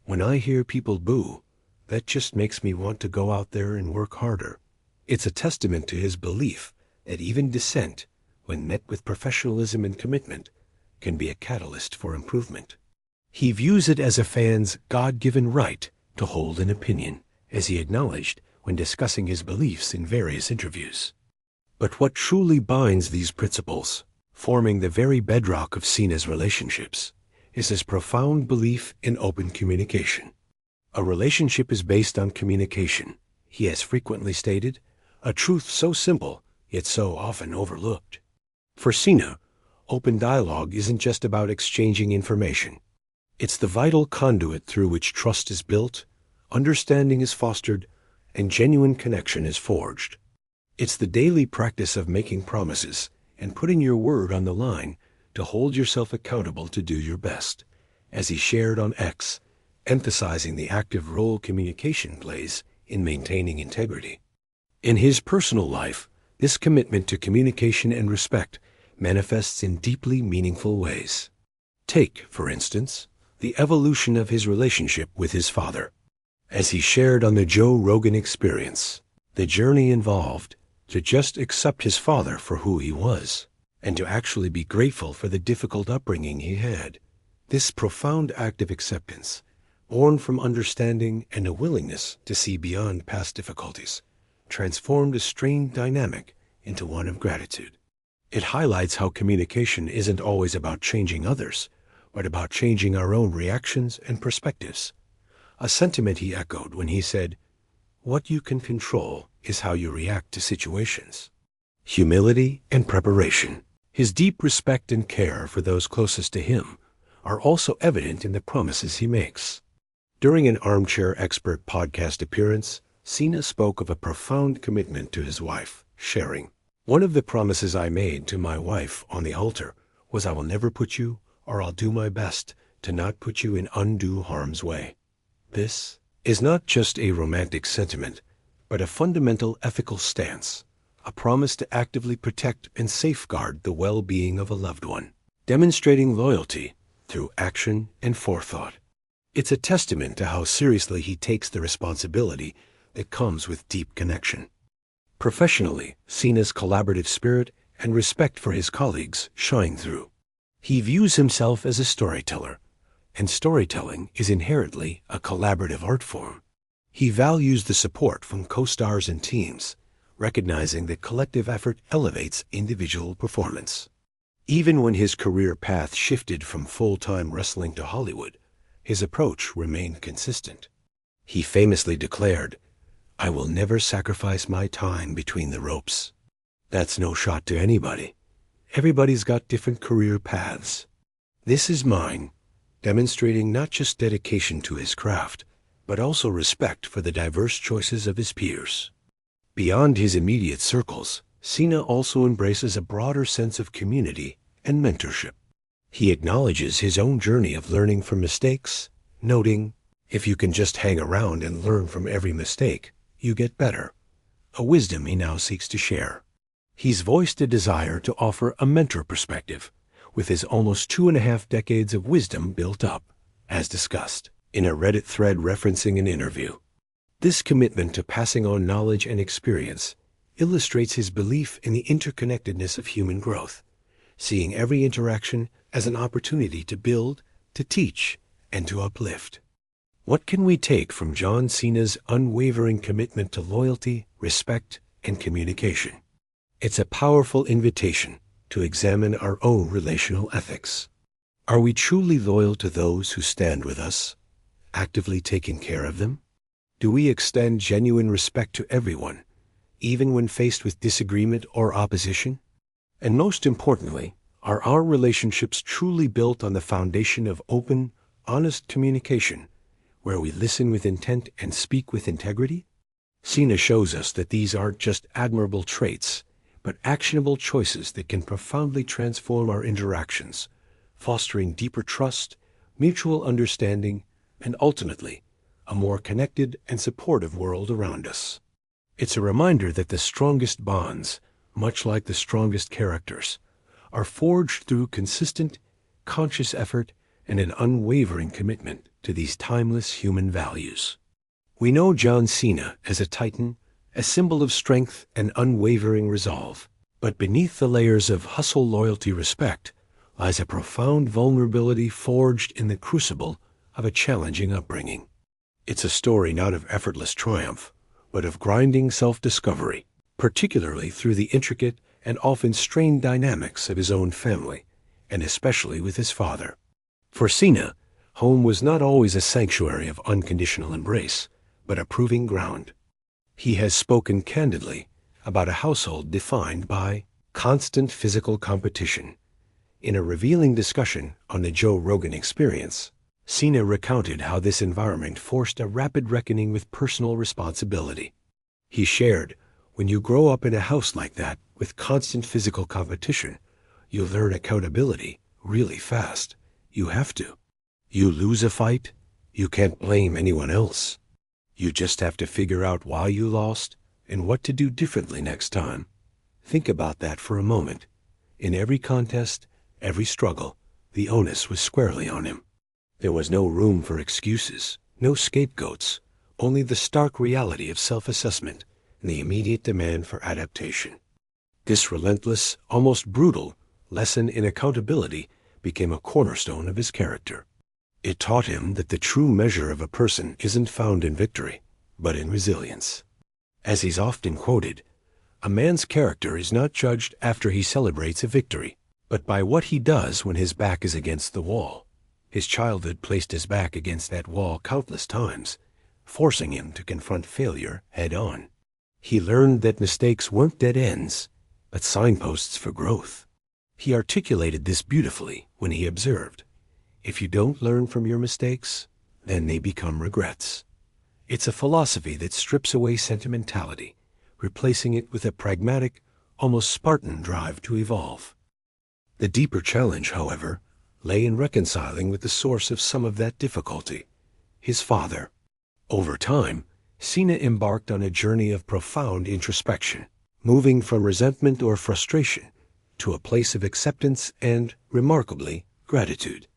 "When I hear people boo, that just makes me want to go out there and work harder." It's a testament to his belief that even dissent, when met with professionalism and commitment, can be a catalyst for improvement. He views it as a fan's God-given right to hold an opinion, as he acknowledged when discussing his beliefs in various interviews. But what truly binds these principles, forming the very bedrock of Cena's relationships, is his profound belief in open communication. A relationship is based on communication, he has frequently stated, a truth so simple, yet so often overlooked. For Cena, open dialogue isn't just about exchanging information. It's the vital conduit through which trust is built, understanding is fostered, and genuine connection is forged. It's the daily practice of making promises and putting your word on the line to hold yourself accountable to do your best, as he shared on X, emphasizing the active role communication plays in maintaining integrity. In his personal life, this commitment to communication and respect manifests in deeply meaningful ways. Take, for instance, the evolution of his relationship with his father. As he shared on the Joe Rogan Experience, the journey involved to just accept his father for who he was, and to actually be grateful for the difficult upbringing he had. This profound act of acceptance, born from understanding and a willingness to see beyond past difficulties, transformed a strained dynamic into one of gratitude. It highlights how communication isn't always about changing others, but about changing our own reactions and perspectives. A sentiment he echoed when he said, "What you can control is how you react to situations." Humility and preparation, his deep respect and care for those closest to him, are also evident in the promises he makes. During an Armchair Expert podcast appearance, Cena spoke of a profound commitment to his wife, sharing, "One of the promises I made to my wife on the altar was I will never put you, or I'll do my best to not put you in undue harm's way." This is not just a romantic sentiment, but a fundamental ethical stance, a promise to actively protect and safeguard the well-being of a loved one, demonstrating loyalty through action and forethought. It's a testament to how seriously he takes the responsibility that comes with deep connection. Professionally, Cena's collaborative spirit and respect for his colleagues shine through. He views himself as a storyteller, and storytelling is inherently a collaborative art form. He values the support from co-stars and teams, recognizing that collective effort elevates individual performance. Even when his career path shifted from full-time wrestling to Hollywood, his approach remained consistent. He famously declared, "I will never sacrifice my time between the ropes." That's no shot to anybody. Everybody's got different career paths. This is mine, demonstrating not just dedication to his craft, but also respect for the diverse choices of his peers. Beyond his immediate circles, Cena also embraces a broader sense of community and mentorship. He acknowledges his own journey of learning from mistakes noting, if you can just hang around and learn from every mistake, you get better, a wisdom he now seeks to share. He's voiced a desire to offer a mentor perspective, with his almost 2.5 decades of wisdom built up, as discussed, in a Reddit thread referencing an interview. This commitment to passing on knowledge and experience illustrates his belief in the interconnectedness of human growth, seeing every interaction as an opportunity to build, to teach, and to uplift. What can we take from John Cena's unwavering commitment to loyalty, respect, and communication? It's a powerful invitation to examine our own relational ethics. Are we truly loyal to those who stand with us, actively taking care of them? Do we extend genuine respect to everyone, even when faced with disagreement or opposition? And most importantly, are our relationships truly built on the foundation of open, honest communication, where we listen with intent and speak with integrity? Cena shows us that these aren't just admirable traits, but actionable choices that can profoundly transform our interactions, fostering deeper trust, mutual understanding, and ultimately, a more connected and supportive world around us. It's a reminder that the strongest bonds, much like the strongest characters, are forged through consistent, conscious effort and an unwavering commitment to these timeless human values. We know John Cena as a titan, a symbol of strength and unwavering resolve, but beneath the layers of hustle, loyalty, respect lies a profound vulnerability forged in the crucible of a challenging upbringing. It's a story not of effortless triumph, but of grinding self-discovery, particularly through the intricate and often strained dynamics of his own family, and especially with his father. For Cena, home was not always a sanctuary of unconditional embrace, but a proving ground. He has spoken candidly about a household defined by constant physical competition. In a revealing discussion on the Joe Rogan Experience, Cena recounted how this environment forced a rapid reckoning with personal responsibility. He shared, when you grow up in a house like that with constant physical competition, you learn accountability really fast. You have to. You lose a fight, you can't blame anyone else. You just have to figure out why you lost and what to do differently next time. Think about that for a moment. In every contest, every struggle, the onus was squarely on him. There was no room for excuses, no scapegoats, only the stark reality of self-assessment and the immediate demand for adaptation. This relentless, almost brutal, lesson in accountability became a cornerstone of his character. It taught him that the true measure of a person isn't found in victory, but in resilience. As he's often quoted, a man's character is not judged after he celebrates a victory, but by what he does when his back is against the wall. His childhood placed his back against that wall countless times, forcing him to confront failure head-on. He learned that mistakes weren't dead ends, but signposts for growth. He articulated this beautifully when he observed, if you don't learn from your mistakes, then they become regrets. It's a philosophy that strips away sentimentality, replacing it with a pragmatic, almost Spartan drive to evolve. The deeper challenge, however, lay in reconciling with the source of some of that difficulty, his father. Over time, Cena embarked on a journey of profound introspection, moving from resentment or frustration to a place of acceptance and, remarkably, gratitude.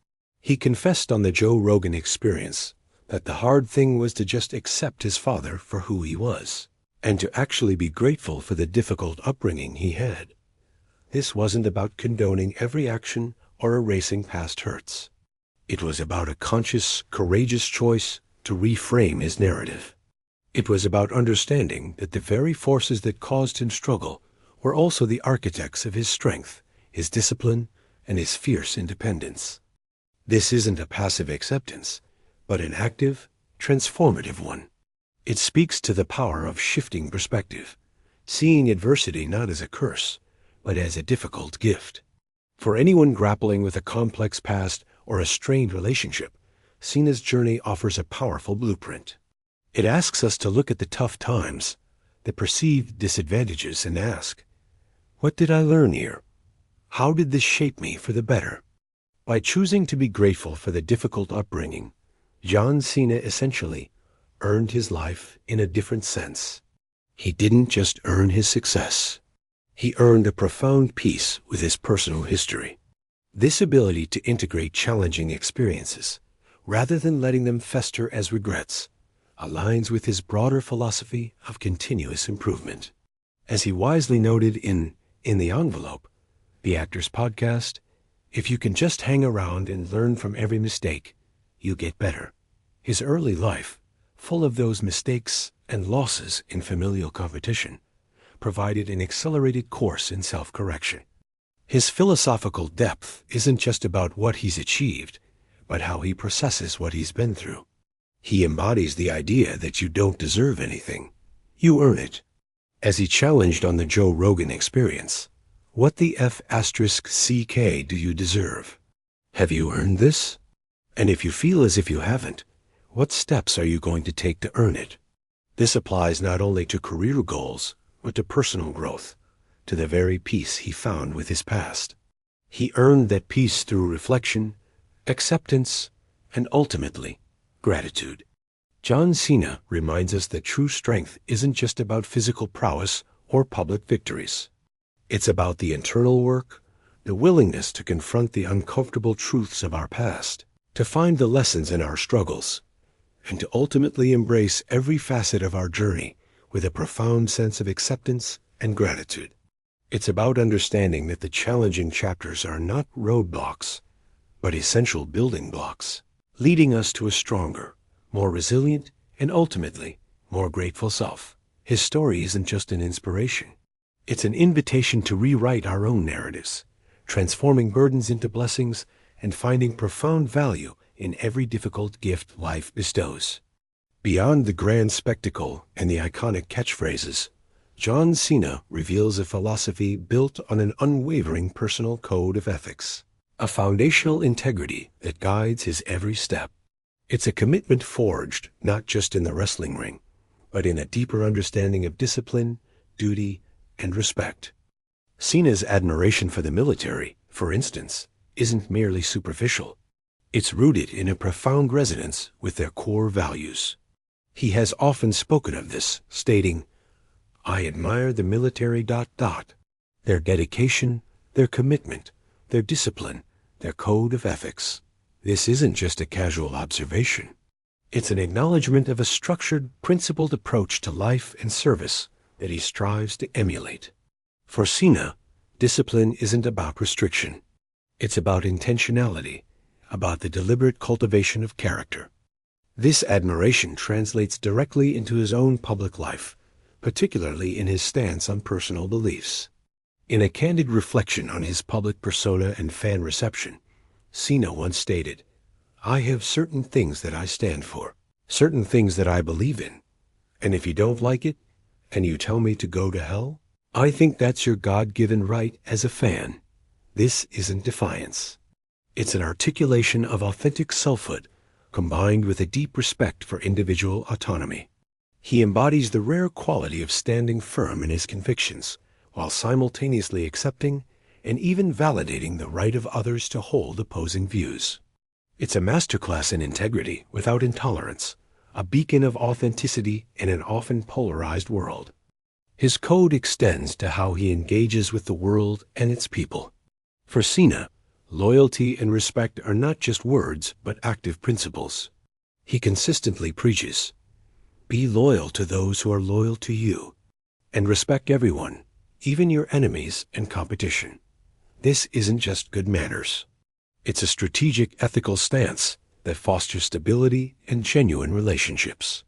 He confessed on the Joe Rogan Experience that the hard thing was to just accept his father for who he was, and to actually be grateful for the difficult upbringing he had. This wasn't about condoning every action or erasing past hurts. It was about a conscious, courageous choice to reframe his narrative. It was about understanding that the very forces that caused him struggle were also the architects of his strength, his discipline, and his fierce independence. This isn't a passive acceptance, but an active, transformative one. It speaks to the power of shifting perspective, seeing adversity not as a curse, but as a difficult gift. For anyone grappling with a complex past or a strained relationship, Cena's journey offers a powerful blueprint. It asks us to look at the tough times, the perceived disadvantages, and ask, what did I learn here? How did this shape me for the better? By choosing to be grateful for the difficult upbringing, John Cena essentially earned his life in a different sense. He didn't just earn his success. He earned a profound peace with his personal history. This ability to integrate challenging experiences, rather than letting them fester as regrets, aligns with his broader philosophy of continuous improvement. As he wisely noted in the Envelope, the actor's podcast, if you can just hang around and learn from every mistake, you get better. His early life, full of those mistakes and losses in familial competition, provided an accelerated course in self-correction. His philosophical depth isn't just about what he's achieved, but how he processes what he's been through. He embodies the idea that you don't deserve anything. You earn it. As he challenged on the Joe Rogan Experience, what the F***CK do you deserve? Have you earned this? And if you feel as if you haven't, what steps are you going to take to earn it? This applies not only to career goals, but to personal growth, to the very peace he found with his past. He earned that peace through reflection, acceptance, and ultimately, gratitude. John Cena reminds us that true strength isn't just about physical prowess or public victories. It's about the internal work, the willingness to confront the uncomfortable truths of our past, to find the lessons in our struggles, and to ultimately embrace every facet of our journey with a profound sense of acceptance and gratitude. It's about understanding that the challenging chapters are not roadblocks, but essential building blocks, leading us to a stronger, more resilient, and ultimately, more grateful self. His story isn't just an inspiration. It's an invitation to rewrite our own narratives, transforming burdens into blessings and finding profound value in every difficult gift life bestows. Beyond the grand spectacle and the iconic catchphrases, John Cena reveals a philosophy built on an unwavering personal code of ethics, a foundational integrity that guides his every step. It's a commitment forged not just in the wrestling ring, but in a deeper understanding of discipline, duty, and respect. Cena's admiration for the military, for instance, isn't merely superficial. It's rooted in a profound resonance with their core values. He has often spoken of this, stating, "I admire the military... their dedication, their commitment, their discipline, their code of ethics." This isn't just a casual observation. It's an acknowledgement of a structured, principled approach to life and service that he strives to emulate. For Cena, discipline isn't about restriction. It's about intentionality, about the deliberate cultivation of character. This admiration translates directly into his own public life, particularly in his stance on personal beliefs. In a candid reflection on his public persona and fan reception, Cena once stated, "I have certain things that I stand for, certain things that I believe in, and if you don't like it, and you tell me to go to hell, I think that's your God-given right as a fan." This isn't defiance. It's an articulation of authentic selfhood, combined with a deep respect for individual autonomy. He embodies the rare quality of standing firm in his convictions, while simultaneously accepting and even validating the right of others to hold opposing views. It's a masterclass in integrity without intolerance, a beacon of authenticity in an often polarized world. His code extends to how he engages with the world and its people. For Cena, loyalty and respect are not just words, but active principles. He consistently preaches, "Be loyal to those who are loyal to you, and respect everyone, even your enemies and competition." This isn't just good manners. It's a strategic ethical stance that fosters stability and genuine relationships.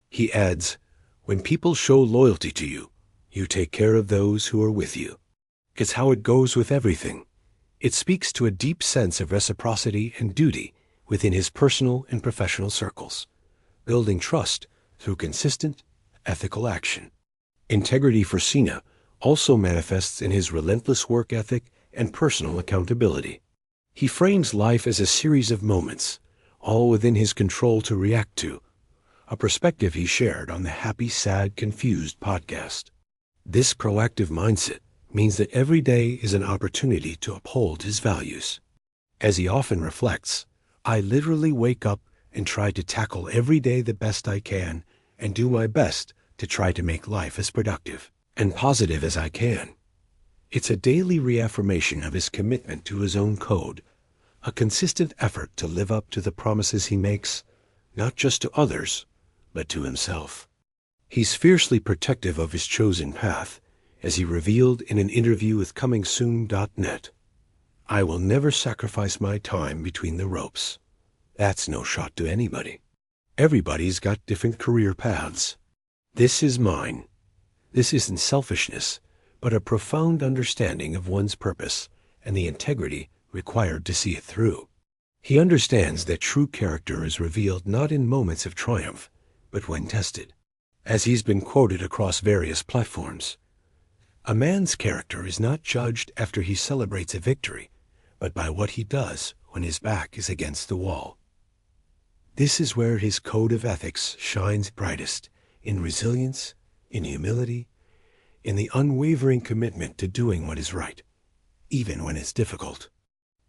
He adds, "When people show loyalty to you, you take care of those who are with you." It's how it goes with everything. It speaks to a deep sense of reciprocity and duty within his personal and professional circles, building trust through consistent, ethical action. Integrity for Cena also manifests in his relentless work ethic and personal accountability. He frames life as a series of moments, all within his control to react to, a perspective he shared on the Happy, Sad, Confused podcast. This proactive mindset means that every day is an opportunity to uphold his values. As he often reflects, "I literally wake up and try to tackle every day the best I can and do my best to try to make life as productive and positive as I can. It's a daily reaffirmation of his commitment to his own code, a consistent effort to live up to the promises he makes, not just to others, but to himself. He's fiercely protective of his chosen path, as he revealed in an interview with comingsoon.net. I will never sacrifice my time between the ropes. That's no shot to anybody. Everybody's got different career paths. This is mine. This isn't selfishness, but a profound understanding of one's purpose and the integrity required to see it through. He understands that true character is revealed not in moments of triumph, but when tested. As he's been quoted across various platforms, a man's character is not judged after he celebrates a victory, but by what he does when his back is against the wall. This is where his code of ethics shines brightest, in resilience, in humility, in the unwavering commitment to doing what is right, even when it's difficult.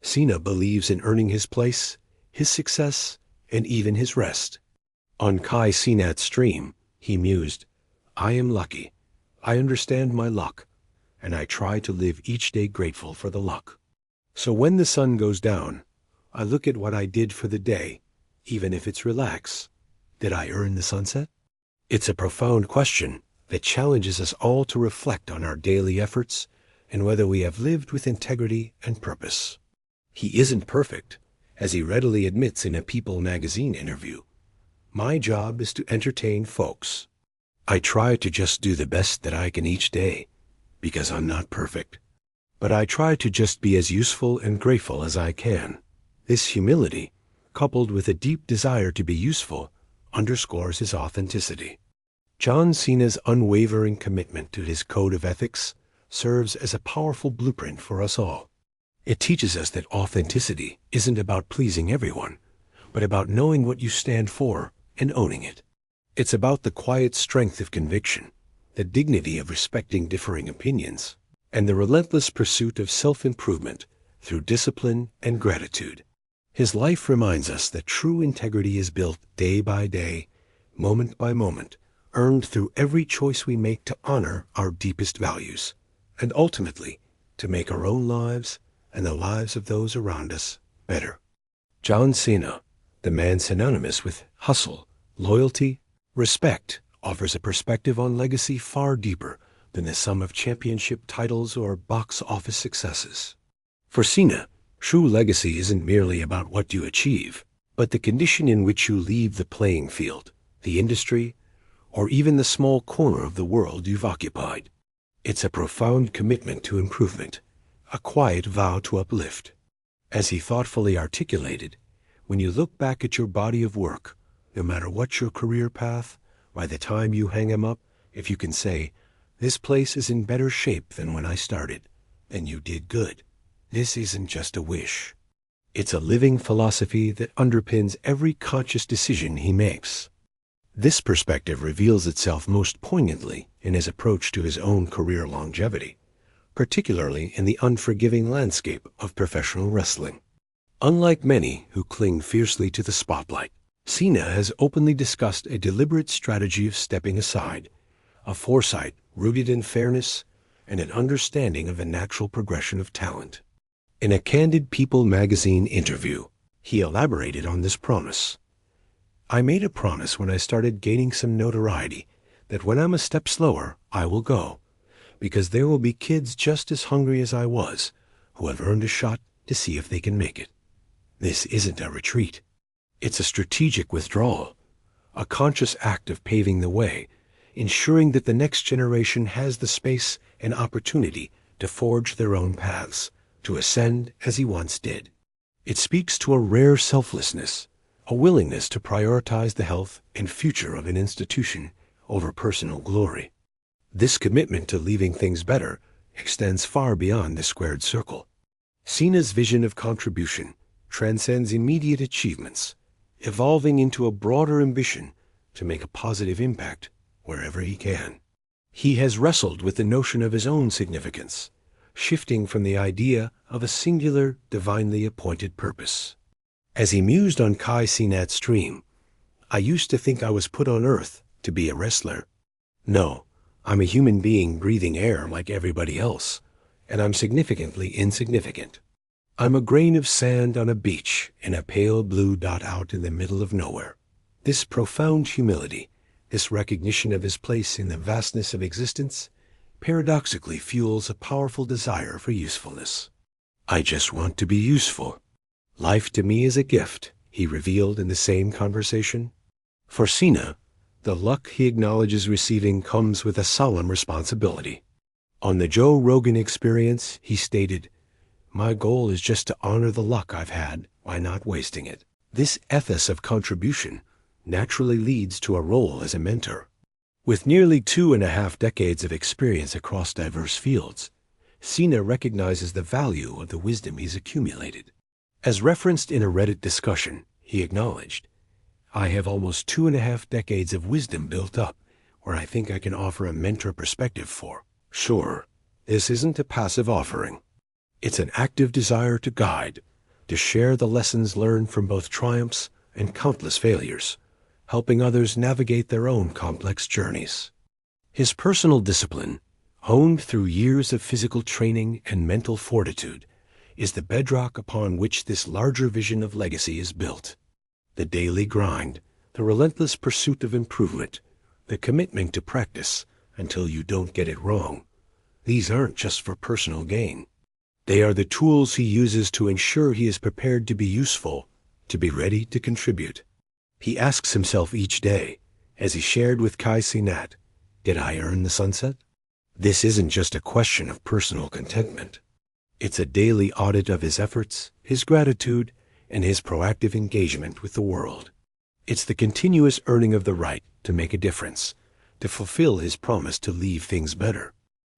Cena believes in earning his place, his success, and even his rest. On Kai Cenat's stream, he mused, I am lucky. I understand my luck, and I try to live each day grateful for the luck. So when the sun goes down, I look at what I did for the day, even if it's relax. Did I earn the sunset? It's a profound question that challenges us all to reflect on our daily efforts and whether we have lived with integrity and purpose. He isn't perfect, as he readily admits in a People magazine interview. My job is to entertain folks. I try to just do the best that I can each day, because I'm not perfect. But I try to just be as useful and grateful as I can. This humility, coupled with a deep desire to be useful, underscores his authenticity. John Cena's unwavering commitment to his code of ethics serves as a powerful blueprint for us all. It teaches us that authenticity isn't about pleasing everyone, but about knowing what you stand for and owning it. It's about the quiet strength of conviction, the dignity of respecting differing opinions, and the relentless pursuit of self-improvement through discipline and gratitude. His life reminds us that true integrity is built day by day, moment by moment, earned through every choice we make to honor our deepest values, and ultimately to make our own lives and the lives of those around us better. John Cena, the man synonymous with hustle, loyalty, respect, offers a perspective on legacy far deeper than the sum of championship titles or box office successes. For Cena, true legacy isn't merely about what you achieve, but the condition in which you leave the playing field, the industry, or even the small corner of the world you've occupied. It's a profound commitment to improvement, a quiet vow to uplift. As he thoughtfully articulated, when you look back at your body of work, no matter what your career path, by the time you hang him up, if you can say, this place is in better shape than when I started, then you did good. This isn't just a wish. It's a living philosophy that underpins every conscious decision he makes. This perspective reveals itself most poignantly in his approach to his own career longevity, particularly in the unforgiving landscape of professional wrestling. Unlike many who cling fiercely to the spotlight, Cena has openly discussed a deliberate strategy of stepping aside, a foresight rooted in fairness and an understanding of the natural progression of talent. In a candid People magazine interview, he elaborated on this promise. I made a promise when I started gaining some notoriety that when I'm a step slower, I will go, because there will be kids just as hungry as I was who have earned a shot to see if they can make it. This isn't a retreat. It's a strategic withdrawal, a conscious act of paving the way, ensuring that the next generation has the space and opportunity to forge their own paths, to ascend as he once did. It speaks to a rare selflessness, a willingness to prioritize the health and future of an institution over personal glory. This commitment to leaving things better extends far beyond the squared circle. Cena's vision of contribution transcends immediate achievements, evolving into a broader ambition to make a positive impact wherever he can. He has wrestled with the notion of his own significance, shifting from the idea of a singular, divinely appointed purpose. As he mused on Kai Cenat's stream, I used to think I was put on earth to be a wrestler. No, I'm a human being breathing air like everybody else, and I'm significantly insignificant. I'm a grain of sand on a beach in a pale blue dot out in the middle of nowhere. This profound humility, this recognition of his place in the vastness of existence, paradoxically fuels a powerful desire for usefulness. I just want to be useful. Life to me is a gift, he revealed in the same conversation. For Cena, the luck he acknowledges receiving comes with a solemn responsibility. On the Joe Rogan Experience, he stated, "My goal is just to honor the luck I've had by not wasting it." This ethos of contribution naturally leads to a role as a mentor. With nearly 2.5 decades of experience across diverse fields, Cena recognizes the value of the wisdom he's accumulated. As referenced in a Reddit discussion, he acknowledged, "I have almost 2.5 decades of wisdom built up where I think I can offer a mentor perspective for. Sure, this isn't a passive offering. It's an active desire to guide, to share the lessons learned from both triumphs and countless failures, helping others navigate their own complex journeys." His personal discipline, honed through years of physical training and mental fortitude, is the bedrock upon which this larger vision of legacy is built. The daily grind, the relentless pursuit of improvement, the commitment to practice until you don't get it wrong. These aren't just for personal gain. They are the tools he uses to ensure he is prepared to be useful, to be ready to contribute. He asks himself each day, as he shared with Kai Cenat, "Did I earn the sunset?" This isn't just a question of personal contentment. It's a daily audit of his efforts, his gratitude, and his proactive engagement with the world. It's the continuous earning of the right to make a difference, to fulfill his promise to leave things better.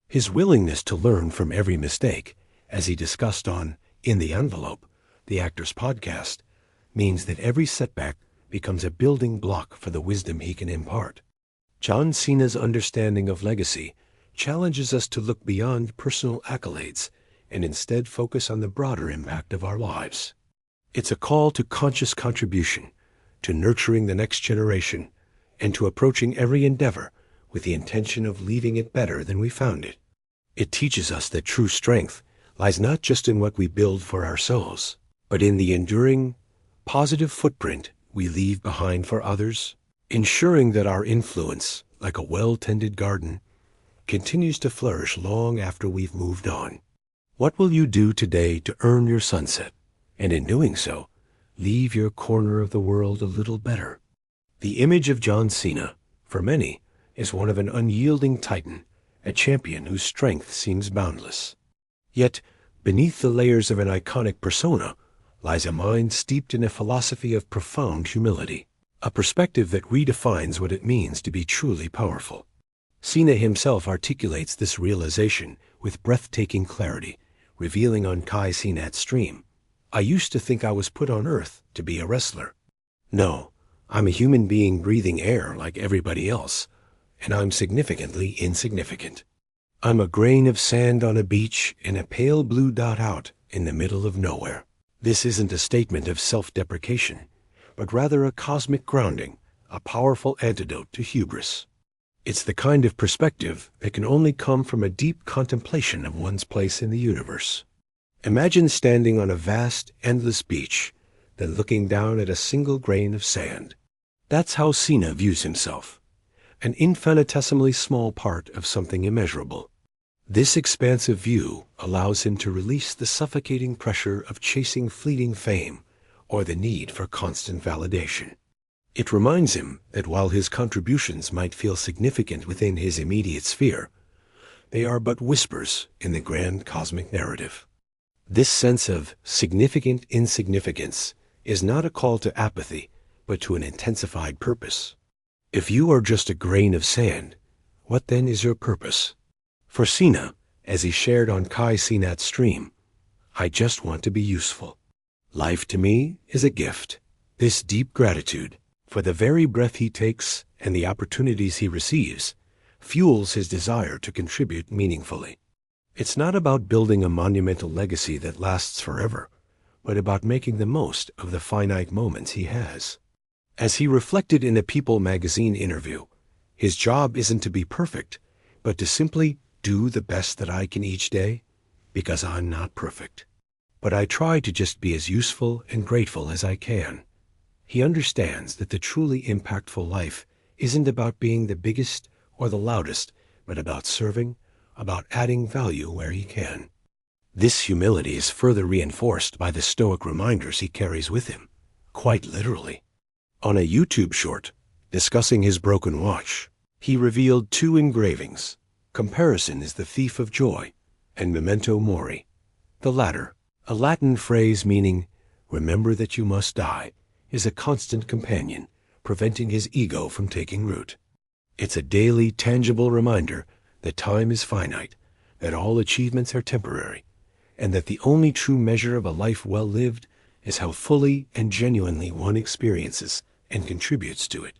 His willingness to learn from every mistake, as he discussed on In the Envelope, the actor's podcast, means that every setback becomes a building block for the wisdom he can impart. John Cena's understanding of legacy challenges us to look beyond personal accolades and instead focus on the broader impact of our lives. It's a call to conscious contribution, to nurturing the next generation, and to approaching every endeavor with the intention of leaving it better than we found it. It teaches us that true strength lies not just in what we build for ourselves, but in the enduring, positive footprint we leave behind for others, ensuring that our influence, like a well-tended garden, continues to flourish long after we've moved on. What will you do today to earn your sunset, and in doing so, leave your corner of the world a little better? The image of John Cena, for many, is one of an unyielding titan, a champion whose strength seems boundless. Yet, beneath the layers of an iconic persona lies a mind steeped in a philosophy of profound humility, a perspective that redefines what it means to be truly powerful. Cena himself articulates this realization with breathtaking clarity, revealing on Kai Cenat's stream, "I used to think I was put on earth to be a wrestler. No, I'm a human being breathing air like everybody else, and I'm significantly insignificant. I'm a grain of sand on a beach in a pale blue dot out in the middle of nowhere." This isn't a statement of self-deprecation, but rather a cosmic grounding, a powerful antidote to hubris. It's the kind of perspective that can only come from a deep contemplation of one's place in the universe. Imagine standing on a vast, endless beach, then looking down at a single grain of sand. That's how Cena views himself, an infinitesimally small part of something immeasurable. This expansive view allows him to release the suffocating pressure of chasing fleeting fame or the need for constant validation. It reminds him that while his contributions might feel significant within his immediate sphere, they are but whispers in the grand cosmic narrative. This sense of significant insignificance is not a call to apathy, but to an intensified purpose. If you are just a grain of sand, what then is your purpose? For Cena, as he shared on Kai Cenat's stream, "I just want to be useful. Life to me is a gift." This deep gratitude for the very breath he takes and the opportunities he receives fuels his desire to contribute meaningfully. It's not about building a monumental legacy that lasts forever, but about making the most of the finite moments he has. As he reflected in a People magazine interview, his job isn't to be perfect, but to simply do the best that I can each day, because I'm not perfect. But I try to just be as useful and grateful as I can. He understands that the truly impactful life isn't about being the biggest or the loudest, but about serving, about adding value where he can. This humility is further reinforced by the Stoic reminders he carries with him, quite literally. On a YouTube short, discussing his broken watch, he revealed two engravings. Comparison is the thief of joy, and memento mori. The latter, a Latin phrase meaning, remember that you must die, is a constant companion, preventing his ego from taking root. It's a daily, tangible reminder that time is finite, that all achievements are temporary, and that the only true measure of a life well lived is how fully and genuinely one experiences and contributes to it.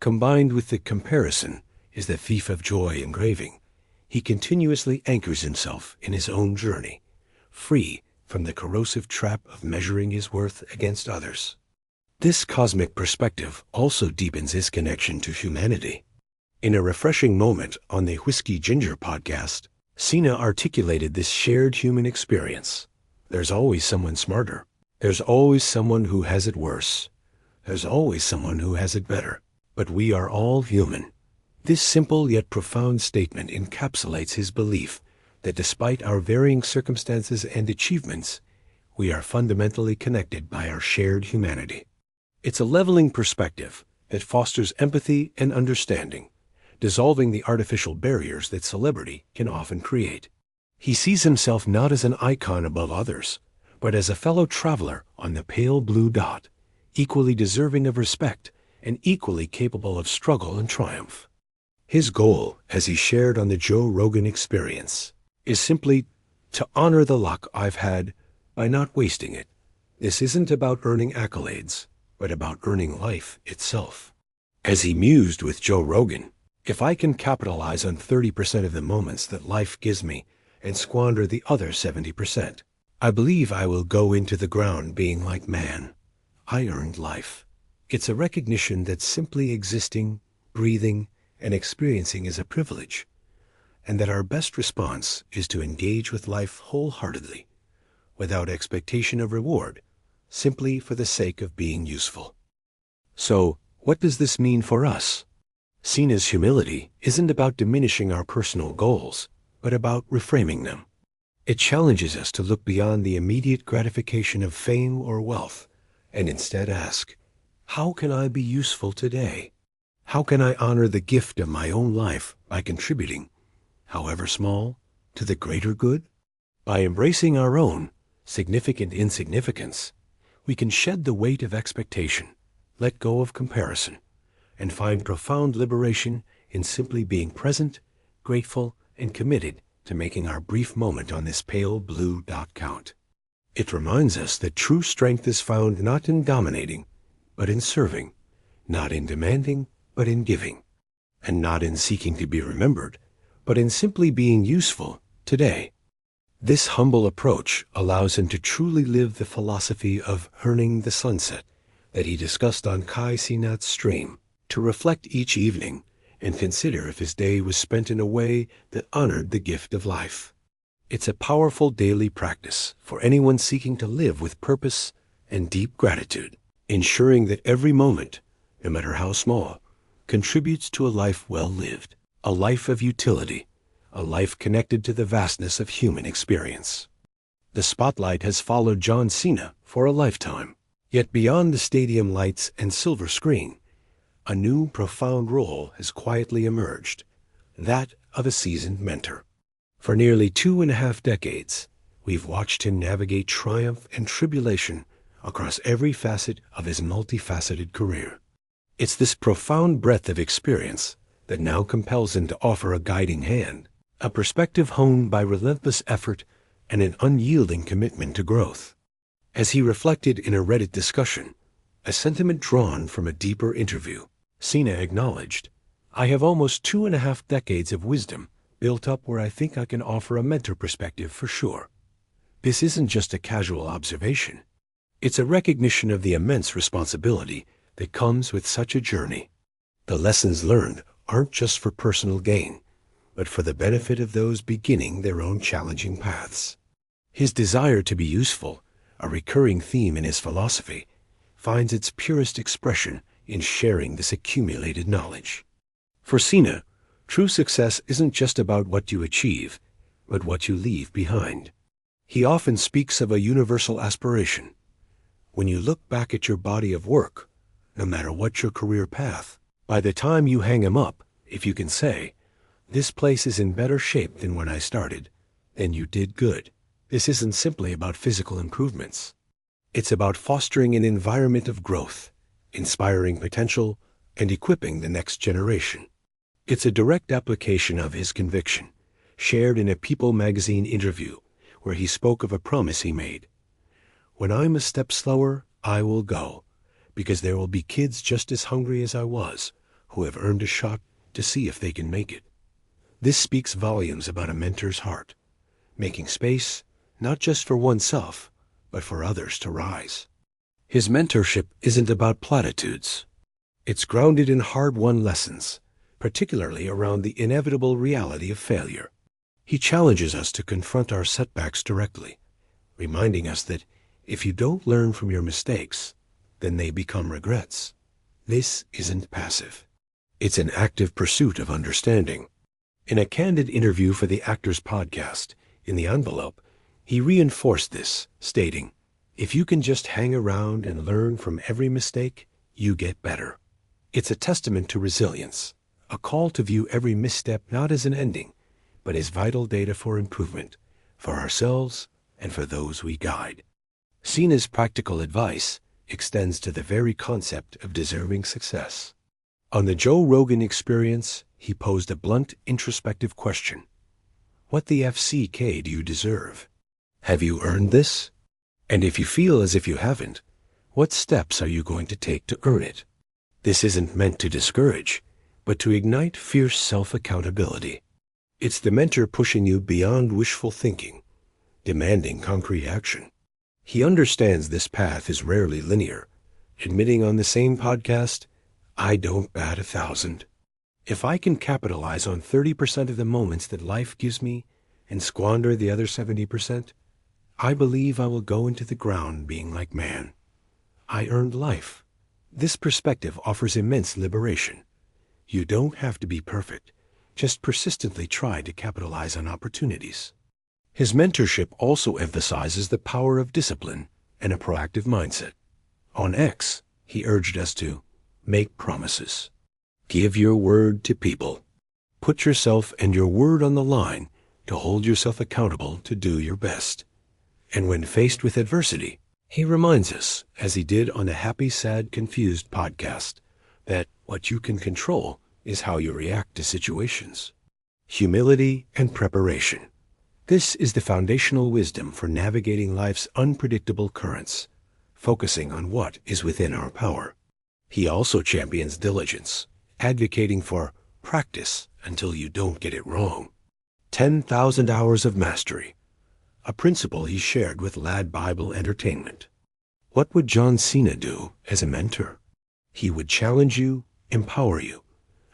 Combined with the comparison is the thief of joy engraving. He continuously anchors himself in his own journey, free from the corrosive trap of measuring his worth against others. This cosmic perspective also deepens his connection to humanity. In a refreshing moment on the Whiskey Ginger podcast, Cena articulated this shared human experience. There's always someone smarter. There's always someone who has it worse. There's always someone who has it better. But we are all human. This simple yet profound statement encapsulates his belief that despite our varying circumstances and achievements, we are fundamentally connected by our shared humanity. It's a leveling perspective that fosters empathy and understanding, dissolving the artificial barriers that celebrity can often create. He sees himself not as an icon above others, but as a fellow traveler on the pale blue dot, equally deserving of respect and equally capable of struggle and triumph. His goal, as he shared on the Joe Rogan Experience, is simply to honor the luck I've had by not wasting it. This isn't about earning accolades, but about earning life itself. As he mused with Joe Rogan, if I can capitalize on 30% of the moments that life gives me and squander the other 70%, I believe I will go into the ground being like, man, I earned life. It's a recognition that simply existing, breathing, and experiencing is a privilege, and that our best response is to engage with life wholeheartedly, without expectation of reward, simply for the sake of being useful. So, what does this mean for us? Cena's humility isn't about diminishing our personal goals, but about reframing them. It challenges us to look beyond the immediate gratification of fame or wealth, and instead ask, how can I be useful today? How can I honor the gift of my own life by contributing, however small, to the greater good? By embracing our own significant insignificance, we can shed the weight of expectation, let go of comparison, and find profound liberation in simply being present, grateful, and committed to making our brief moment on this pale blue dot count. It reminds us that true strength is found not in dominating, but in serving, not in demanding, but in giving, and not in seeking to be remembered, but in simply being useful today. This humble approach allows him to truly live the philosophy of earning the sunset that he discussed on Kai Cenat's stream, to reflect each evening and consider if his day was spent in a way that honored the gift of life. It's a powerful daily practice for anyone seeking to live with purpose and deep gratitude, ensuring that every moment, no matter how small, contributes to a life well lived, a life of utility, a life connected to the vastness of human experience. The spotlight has followed John Cena for a lifetime, yet beyond the stadium lights and silver screen, a new profound role has quietly emerged, that of a seasoned mentor. For nearly 2.5 decades, we've watched him navigate triumph and tribulation across every facet of his multifaceted career. It's this profound breadth of experience that now compels him to offer a guiding hand, a perspective honed by relentless effort and an unyielding commitment to growth. As he reflected in a Reddit discussion, a sentiment drawn from a deeper interview, Cena acknowledged, I have almost 2.5 decades of wisdom built up where I think I can offer a mentor perspective for sure. This isn't just a casual observation. It's a recognition of the immense responsibility that comes with such a journey. The lessons learned aren't just for personal gain, but for the benefit of those beginning their own challenging paths. His desire to be useful, a recurring theme in his philosophy, finds its purest expression in sharing this accumulated knowledge. For Cena, true success isn't just about what you achieve, but what you leave behind. He often speaks of a universal aspiration. When you look back at your body of work, no matter what your career path, by the time you hang him up, if you can say, "This place is in better shape than when I started," then you did good. This isn't simply about physical improvements. It's about fostering an environment of growth, inspiring potential, and equipping the next generation. It's a direct application of his conviction, shared in a People magazine interview where he spoke of a promise he made. "When I'm a step slower, I will go, because there will be kids just as hungry as I was, who have earned a shot to see if they can make it." This speaks volumes about a mentor's heart, making space not just for oneself, but for others to rise. His mentorship isn't about platitudes. It's grounded in hard-won lessons, particularly around the inevitable reality of failure. He challenges us to confront our setbacks directly, reminding us that if you don't learn from your mistakes, then they become regrets. This isn't passive. It's an active pursuit of understanding. In a candid interview for the Actors Podcast, in the envelope, he reinforced this, stating, "If you can just hang around and learn from every mistake, you get better." It's a testament to resilience, a call to view every misstep not as an ending, but as vital data for improvement, for ourselves and for those we guide. Cena's practical advice extends to the very concept of deserving success. On the Joe Rogan Experience, he posed a blunt, introspective question. What the FCK do you deserve? Have you earned this? And if you feel as if you haven't, what steps are you going to take to earn it? This isn't meant to discourage, but to ignite fierce self-accountability. It's the mentor pushing you beyond wishful thinking, demanding concrete action. He understands this path is rarely linear, admitting on the same podcast, "I don't bat 1,000. If I can capitalize on 30% of the moments that life gives me and squander the other 70%, I believe I will go into the ground being like man. I earned life." This perspective offers immense liberation. You don't have to be perfect, just persistently try to capitalize on opportunities. His mentorship also emphasizes the power of discipline and a proactive mindset. On X, he urged us to make promises. Give your word to people. Put yourself and your word on the line to hold yourself accountable to do your best. And when faced with adversity, he reminds us, as he did on the Happy, Sad, Confused podcast, that what you can control is how you react to situations. Humility and preparation. This is the foundational wisdom for navigating life's unpredictable currents, focusing on what is within our power. He also champions diligence, advocating for practice until you don't get it wrong. 10,000 hours of mastery, a principle he shared with Lad Bible Entertainment. What would John Cena do as a mentor? He would challenge you, empower you,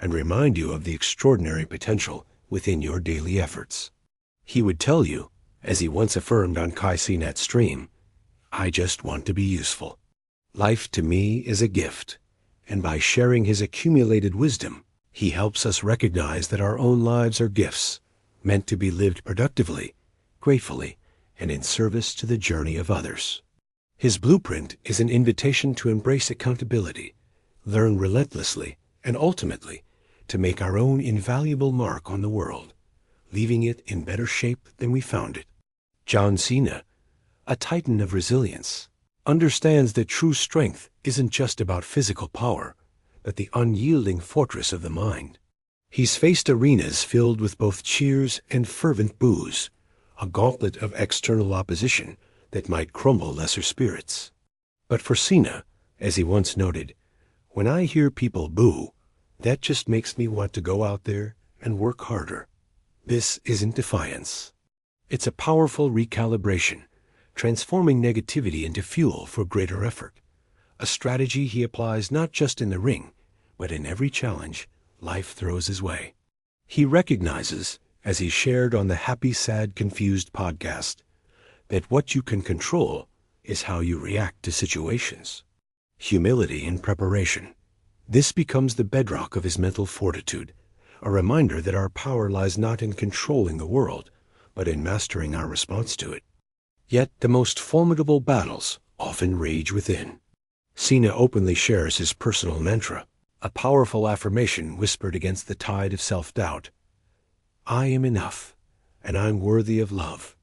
and remind you of the extraordinary potential within your daily efforts. He would tell you, as he once affirmed on Kai Cenat's stream, "I just want to be useful. Life to me is a gift," and by sharing his accumulated wisdom, he helps us recognize that our own lives are gifts, meant to be lived productively, gratefully, and in service to the journey of others. His blueprint is an invitation to embrace accountability, learn relentlessly, and ultimately, to make our own invaluable mark on the world, leaving it in better shape than we found it. John Cena, a titan of resilience, understands that true strength isn't just about physical power, but the unyielding fortress of the mind. He's faced arenas filled with both cheers and fervent boos, a gauntlet of external opposition that might crumble lesser spirits. But for Cena, as he once noted, "When I hear people boo, that just makes me want to go out there and work harder." This isn't defiance. It's a powerful recalibration, transforming negativity into fuel for greater effort, a strategy he applies not just in the ring, but in every challenge life throws his way. He recognizes, as he shared on the Happy, Sad, Confused podcast, that what you can control is how you react to situations. Humility in preparation. This becomes the bedrock of his mental fortitude, a reminder that our power lies not in controlling the world, but in mastering our response to it. Yet the most formidable battles often rage within. Cena openly shares his personal mantra, a powerful affirmation whispered against the tide of self-doubt. I am enough, and I'm worthy of love.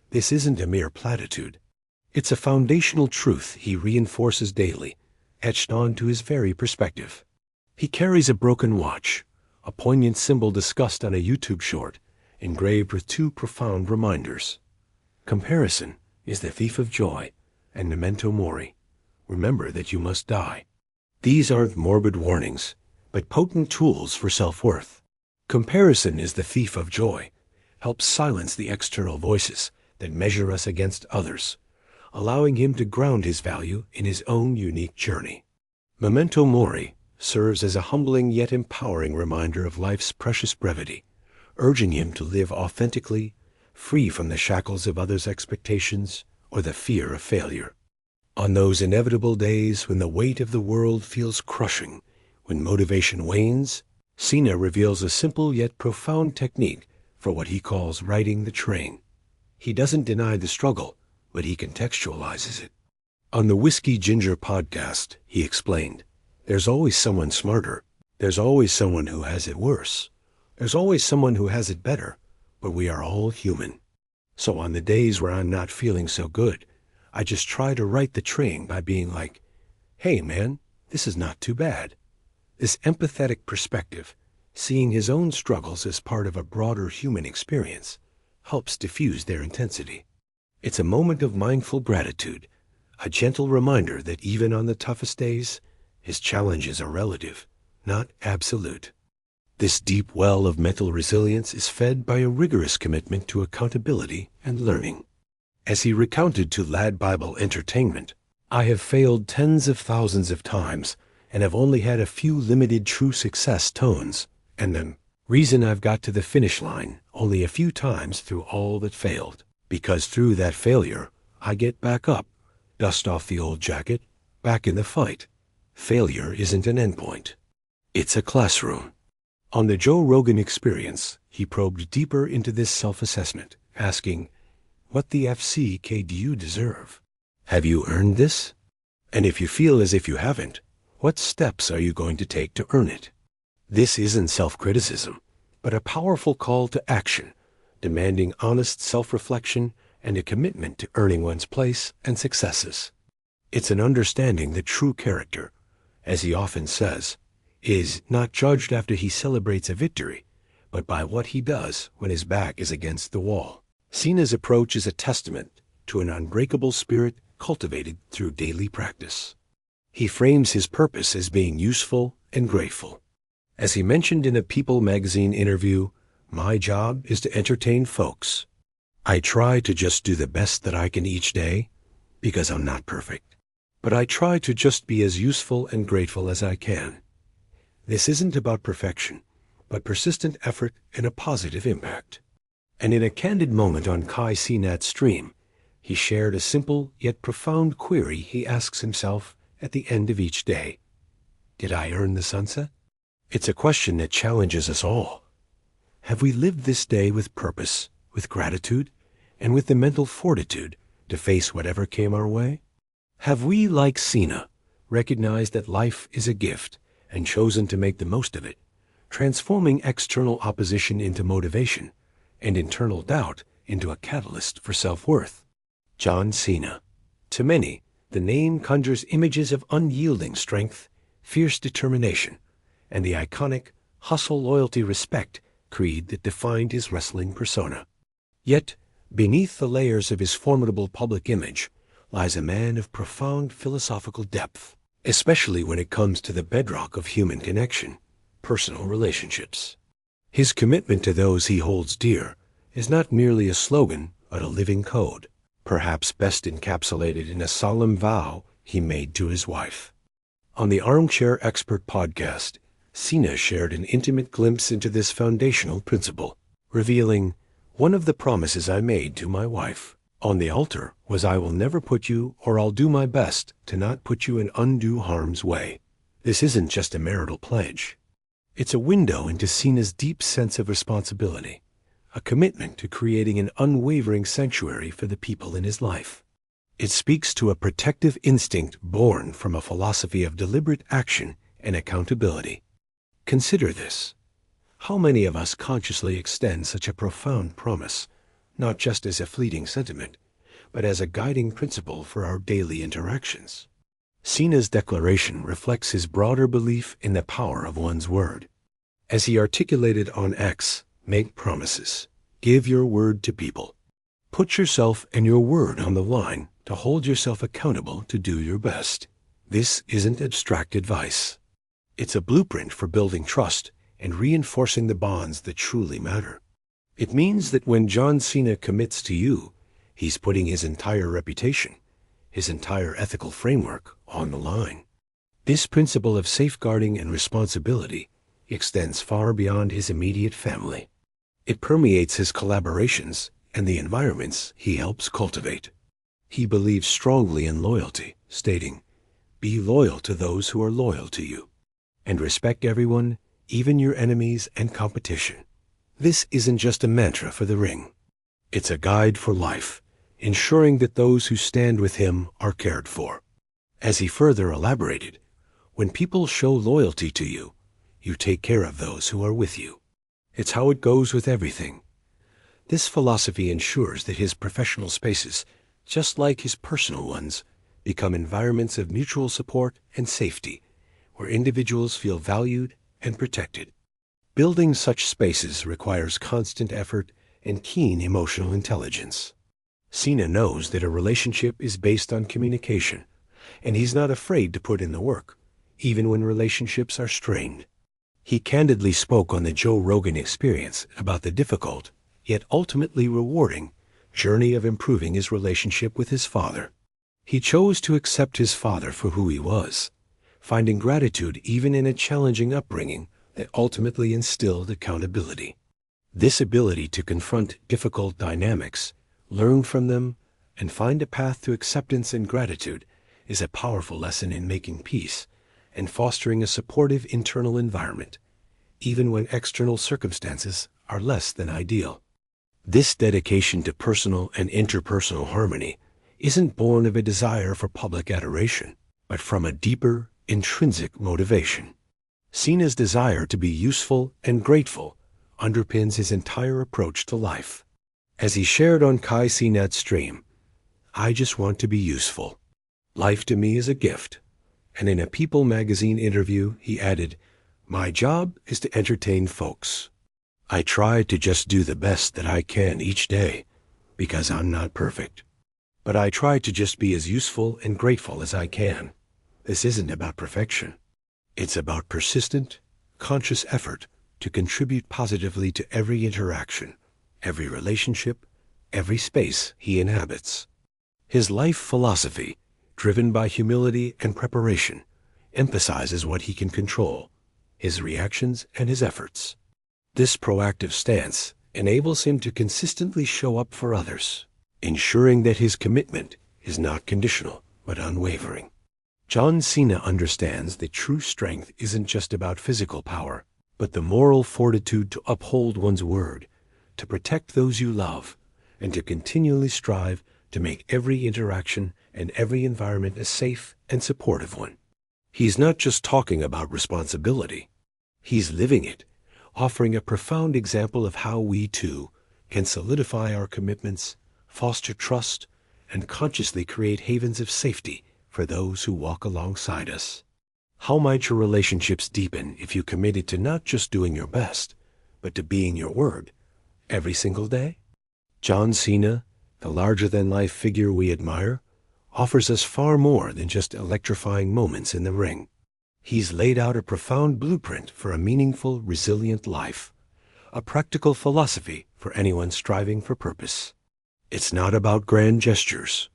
This isn't a mere platitude. It's a foundational truth he reinforces daily, etched onto his very perspective. He carries a broken watch, a poignant symbol discussed on a YouTube short, engraved with two profound reminders. Comparison is the thief of joy, and memento mori. Remember that you must die. These aren't morbid warnings, but potent tools for self-worth. Comparison is the thief of joy, helps silence the external voices that measure us against others, allowing him to ground his value in his own unique journey. Memento mori serves as a humbling yet empowering reminder of life's precious brevity, urging him to live authentically, free from the shackles of others' expectations or the fear of failure. On those inevitable days when the weight of the world feels crushing, when motivation wanes, Cena reveals a simple yet profound technique for what he calls riding the train. He doesn't deny the struggle, but he contextualizes it. On the Whiskey Ginger podcast, he explained, there's always someone smarter. There's always someone who has it worse. There's always someone who has it better, but we are all human. So on the days where I'm not feeling so good, I just try to right the train by being like, hey man, this is not too bad. This empathetic perspective, seeing his own struggles as part of a broader human experience, helps diffuse their intensity. It's a moment of mindful gratitude, a gentle reminder that even on the toughest days, his challenges are relative, not absolute. This deep well of mental resilience is fed by a rigorous commitment to accountability and learning. As he recounted to Lad Bible Entertainment, I have failed tens of thousands of times and have only had a few limited true success tones, and the reason I've got to the finish line only a few times through all that failed, because through that failure, I get back up, dust off the old jacket, back in the fight. Failure isn't an endpoint. It's a classroom. On the Joe Rogan Experience, he probed deeper into this self-assessment, asking, what the FCK do you deserve? Have you earned this? And if you feel as if you haven't, what steps are you going to take to earn it? This isn't self-criticism, but a powerful call to action, demanding honest self-reflection and a commitment to earning one's place and successes. It's an understanding that true character, as he often says, is not judged after he celebrates a victory, but by what he does when his back is against the wall. Cena's approach is a testament to an unbreakable spirit cultivated through daily practice. He frames his purpose as being useful and grateful. As he mentioned in a People magazine interview, my job is to entertain folks. I try to just do the best that I can each day, because I'm not perfect. But I try to just be as useful and grateful as I can. This isn't about perfection, but persistent effort and a positive impact. And in a candid moment on Kai Cenat's stream, he shared a simple yet profound query he asks himself at the end of each day. Did I earn the sunset? It's a question that challenges us all. Have we lived this day with purpose, with gratitude, and with the mental fortitude to face whatever came our way? Have we, like Cena, recognized that life is a gift and chosen to make the most of it, transforming external opposition into motivation and internal doubt into a catalyst for self-worth? John Cena. To many, the name conjures images of unyielding strength, fierce determination, and the iconic hustle, loyalty, respect creed that defined his wrestling persona. Yet, beneath the layers of his formidable public image lies a man of profound philosophical depth, especially when it comes to the bedrock of human connection, personal relationships. His commitment to those he holds dear is not merely a slogan, but a living code. perhaps best encapsulated in a solemn vow he made to his wife. On the Armchair Expert podcast, Cena shared an intimate glimpse into this foundational principle, revealing, "One of the promises I made to my wife on the altar was I will never put you, or I'll do my best to not put you in undue harm's way." This isn't just a marital pledge. It's a window into Cena's deep sense of responsibility, a commitment to creating an unwavering sanctuary for the people in his life. It speaks to a protective instinct born from a philosophy of deliberate action and accountability. Consider this. How many of us consciously extend such a profound promise, not just as a fleeting sentiment, but as a guiding principle for our daily interactions? Cena's declaration reflects his broader belief in the power of one's word. As he articulated on X, "Make promises. Give your word to people. Put yourself and your word on the line to hold yourself accountable to do your best." This isn't abstract advice. It's a blueprint for building trust and reinforcing the bonds that truly matter. It means that when John Cena commits to you, he's putting his entire reputation, his entire ethical framework on the line. This principle of safeguarding and responsibility extends far beyond his immediate family. It permeates his collaborations and the environments he helps cultivate. He believes strongly in loyalty, stating, "Be loyal to those who are loyal to you, and respect everyone, even your enemies and competition." This isn't just a mantra for the ring. It's a guide for life, ensuring that those who stand with him are cared for. As he further elaborated, "When people show loyalty to you, you take care of those who are with you." It's how it goes with everything. This philosophy ensures that his professional spaces, just like his personal ones, become environments of mutual support and safety, where individuals feel valued and protected. Building such spaces requires constant effort and keen emotional intelligence. Cena knows that a relationship is based on communication, and he's not afraid to put in the work, even when relationships are strained. He candidly spoke on the Joe Rogan Experience about the difficult, yet ultimately rewarding, journey of improving his relationship with his father. He chose to accept his father for who he was, finding gratitude even in a challenging upbringing that ultimately instilled accountability. This ability to confront difficult dynamics, learn from them, and find a path to acceptance and gratitude is a powerful lesson in making peace and fostering a supportive internal environment, even when external circumstances are less than ideal. This dedication to personal and interpersonal harmony isn't born of a desire for public adoration, but from a deeper, intrinsic motivation. Cena's desire to be useful and grateful underpins his entire approach to life. As he shared on Kai Cenat's stream, "I just want to be useful. Life to me is a gift." And in a People magazine interview, he added, "My job is to entertain folks. I try to just do the best that I can each day, because I'm not perfect. But I try to just be as useful and grateful as I can." This isn't about perfection. It's about persistent, conscious effort to contribute positively to every interaction, every relationship, every space he inhabits. His life philosophy, driven by humility and preparation, emphasizes what he can control, his reactions and his efforts. This proactive stance enables him to consistently show up for others, ensuring that his commitment is not conditional but unwavering. John Cena understands that true strength isn't just about physical power, but the moral fortitude to uphold one's word, to protect those you love, and to continually strive to make every interaction and every environment a safe and supportive one. He's not just talking about responsibility. He's living it, offering a profound example of how we, too, can solidify our commitments, foster trust, and consciously create havens of safety for those who walk alongside us. How might your relationships deepen if you committed to not just doing your best, but to being your word every single day? John Cena, the larger-than-life figure we admire, offers us far more than just electrifying moments in the ring. He's laid out a profound blueprint for a meaningful, resilient life, a practical philosophy for anyone striving for purpose. It's not about grand gestures.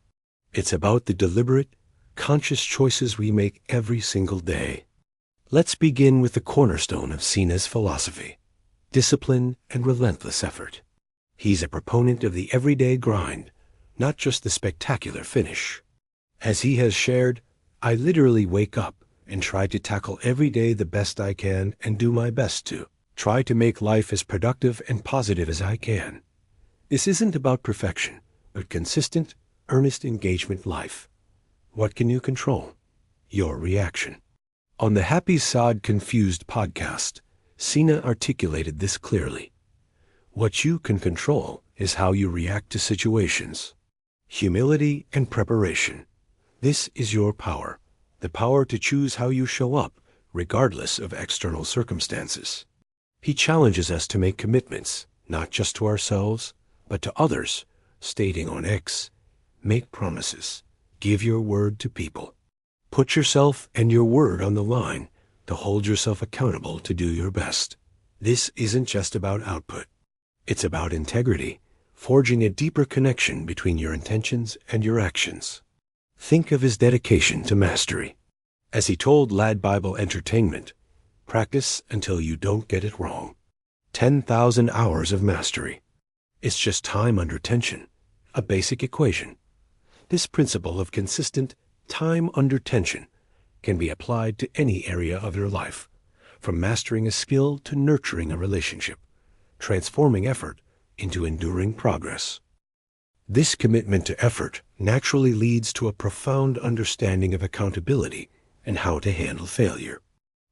It's about the deliberate, conscious choices we make every single day. Let's begin with the cornerstone of Cena's philosophy: discipline and relentless effort. He's a proponent of the everyday grind, not just the spectacular finish. As he has shared, I literally wake up and try to tackle every day the best I can and do my best to try to make life as productive and positive as I can. This isn't about perfection, but consistent, earnest engagement life. What can you control? Your reaction. On the Happy Sod Confused podcast, Cena articulated this clearly. What you can control is how you react to situations. Humility and preparation. This is your power, the power to choose how you show up, regardless of external circumstances. He challenges us to make commitments, not just to ourselves, but to others, stating on X, make promises, give your word to people. Put yourself and your word on the line to hold yourself accountable to do your best. This isn't just about output. It's about integrity, forging a deeper connection between your intentions and your actions. Think of his dedication to mastery. As he told Lad Bible Entertainment, practice until you don't get it wrong. 10,000 hours of mastery. It's just time under tension, a basic equation. This principle of consistent time under tension can be applied to any area of your life, from mastering a skill to nurturing a relationship, transforming effort into enduring progress. This commitment to effort naturally leads to a profound understanding of accountability and how to handle failure.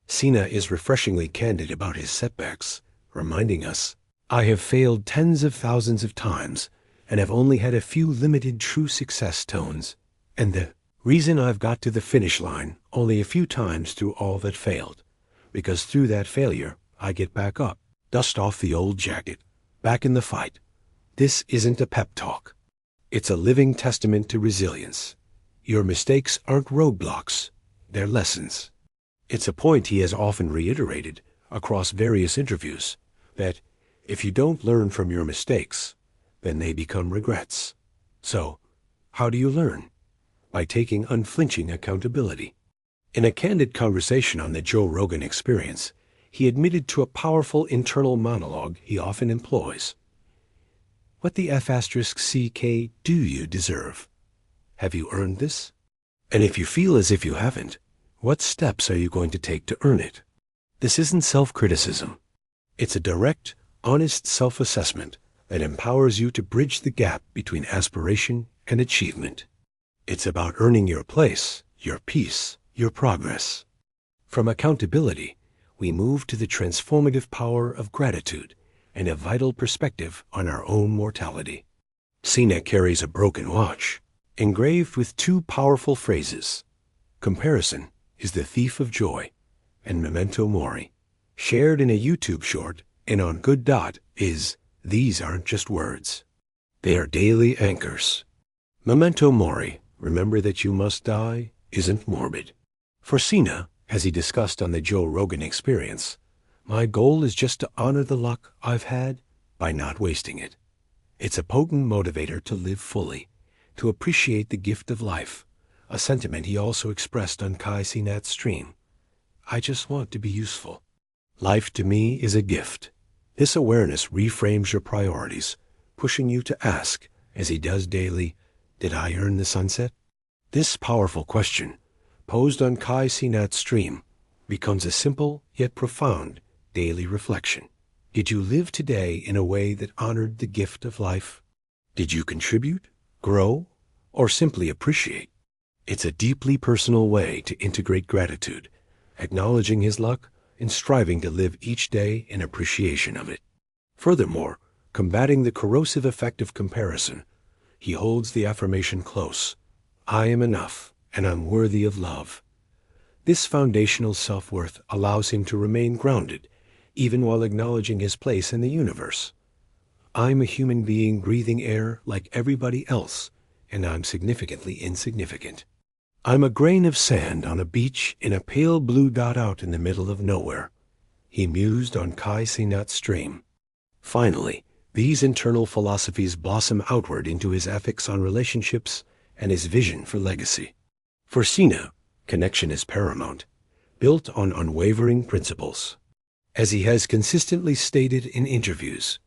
Cena is refreshingly candid about his setbacks, reminding us, I have failed tens of thousands of times and have only had a few limited true success tones, and the reason I've got to the finish line only a few times through all that failed, because through that failure I get back up, dust off the old jacket, back in the fight. This isn't a pep talk. It's a living testament to resilience. Your mistakes aren't roadblocks, they're lessons. It's a point he has often reiterated across various interviews, that if you don't learn from your mistakes, then they become regrets. So, how do you learn? By taking unflinching accountability. In a candid conversation on the Joe Rogan Experience, he admitted to a powerful internal monologue he often employs. What the F*CK do you deserve? Have you earned this? And if you feel as if you haven't, what steps are you going to take to earn it? This isn't self-criticism. It's a direct, honest self-assessment that empowers you to bridge the gap between aspiration and achievement. It's about earning your place, your peace, your progress. From accountability, we move to the transformative power of gratitude and a vital perspective on our own mortality. Cena carries a broken watch, engraved with two powerful phrases. Comparison is the thief of joy, and memento mori, shared in a YouTube short and on Good Dot, is these aren't just words. They are daily anchors. Memento mori, remember that you must die, isn't morbid. For Cena, as he discussed on the Joe Rogan Experience, my goal is just to honor the luck I've had by not wasting it. It's a potent motivator to live fully, to appreciate the gift of life, a sentiment he also expressed on Kai Cenat's stream. I just want to be useful. Life to me is a gift. This awareness reframes your priorities, pushing you to ask, as he does daily, did I earn the sunset? This powerful question, posed on Kai Cenat's stream, becomes a simple yet profound daily reflection. Did you live today in a way that honored the gift of life? Did you contribute, grow, or simply appreciate? It's a deeply personal way to integrate gratitude, acknowledging his luck and striving to live each day in appreciation of it. Furthermore, combating the corrosive effect of comparison, he holds the affirmation close. I am enough, and I'm worthy of love. This foundational self-worth allows him to remain grounded, even while acknowledging his place in the universe. I'm a human being breathing air like everybody else, and I'm significantly insignificant. I'm a grain of sand on a beach in a pale blue dot out in the middle of nowhere. He mused on Kai Cenat's stream. Finally, These internal philosophies blossom outward into his ethics on relationships and his vision for legacy. For Cena, connection is paramount, built on unwavering principles. As he has consistently stated in interviews,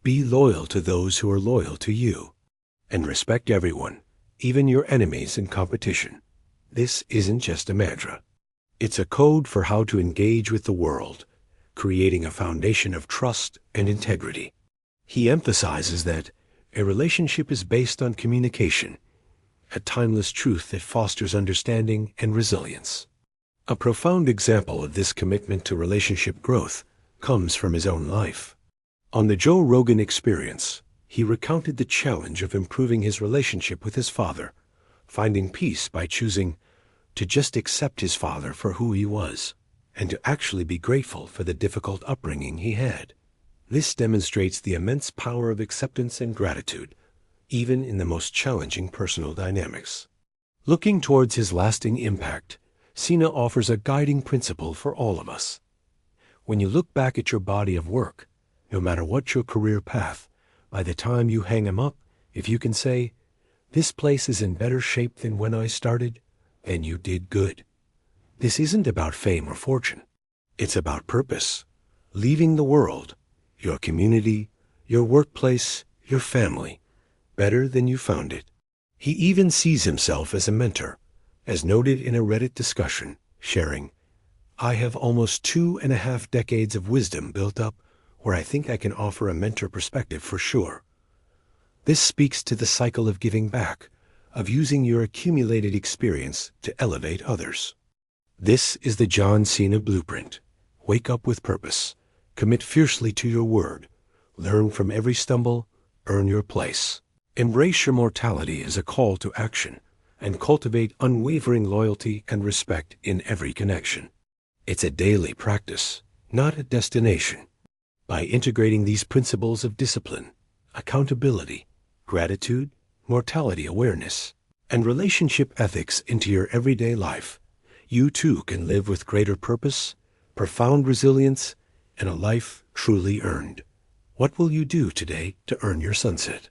be loyal to those who are loyal to you, and respect everyone, even your enemies and competition. This isn't just a mantra. It's a code for how to engage with the world, creating a foundation of trust and integrity. He emphasizes that a relationship is based on communication, a timeless truth that fosters understanding and resilience. A profound example of this commitment to relationship growth comes from his own life. On the Joe Rogan Experience, he recounted the challenge of improving his relationship with his father, finding peace by choosing to just accept his father for who he was, and to actually be grateful for the difficult upbringing he had. This demonstrates the immense power of acceptance and gratitude, even in the most challenging personal dynamics. Looking towards his lasting impact, Cena offers a guiding principle for all of us. When you look back at your body of work, no matter what your career path, by the time you hang him up, if you can say, "This place is in better shape than when I started," then you did good. This isn't about fame or fortune. It's about purpose, leaving the world, your community, your workplace, your family, better than you found it. He even sees himself as a mentor, as noted in a Reddit discussion, sharing, "I have almost 2.5 decades of wisdom built up where I think I can offer a mentor perspective for sure." This speaks to the cycle of giving back, of using your accumulated experience to elevate others. This is the John Cena blueprint. Wake up with purpose. Commit fiercely to your word. Learn from every stumble. Earn your place. Embrace your mortality as a call to action, and cultivate unwavering loyalty and respect in every connection. It's a daily practice, not a destination. By integrating these principles of discipline, accountability, gratitude, mortality awareness, and relationship ethics into your everyday life, you too can live with greater purpose, profound resilience, and a life truly earned. What will you do today to earn your sunset?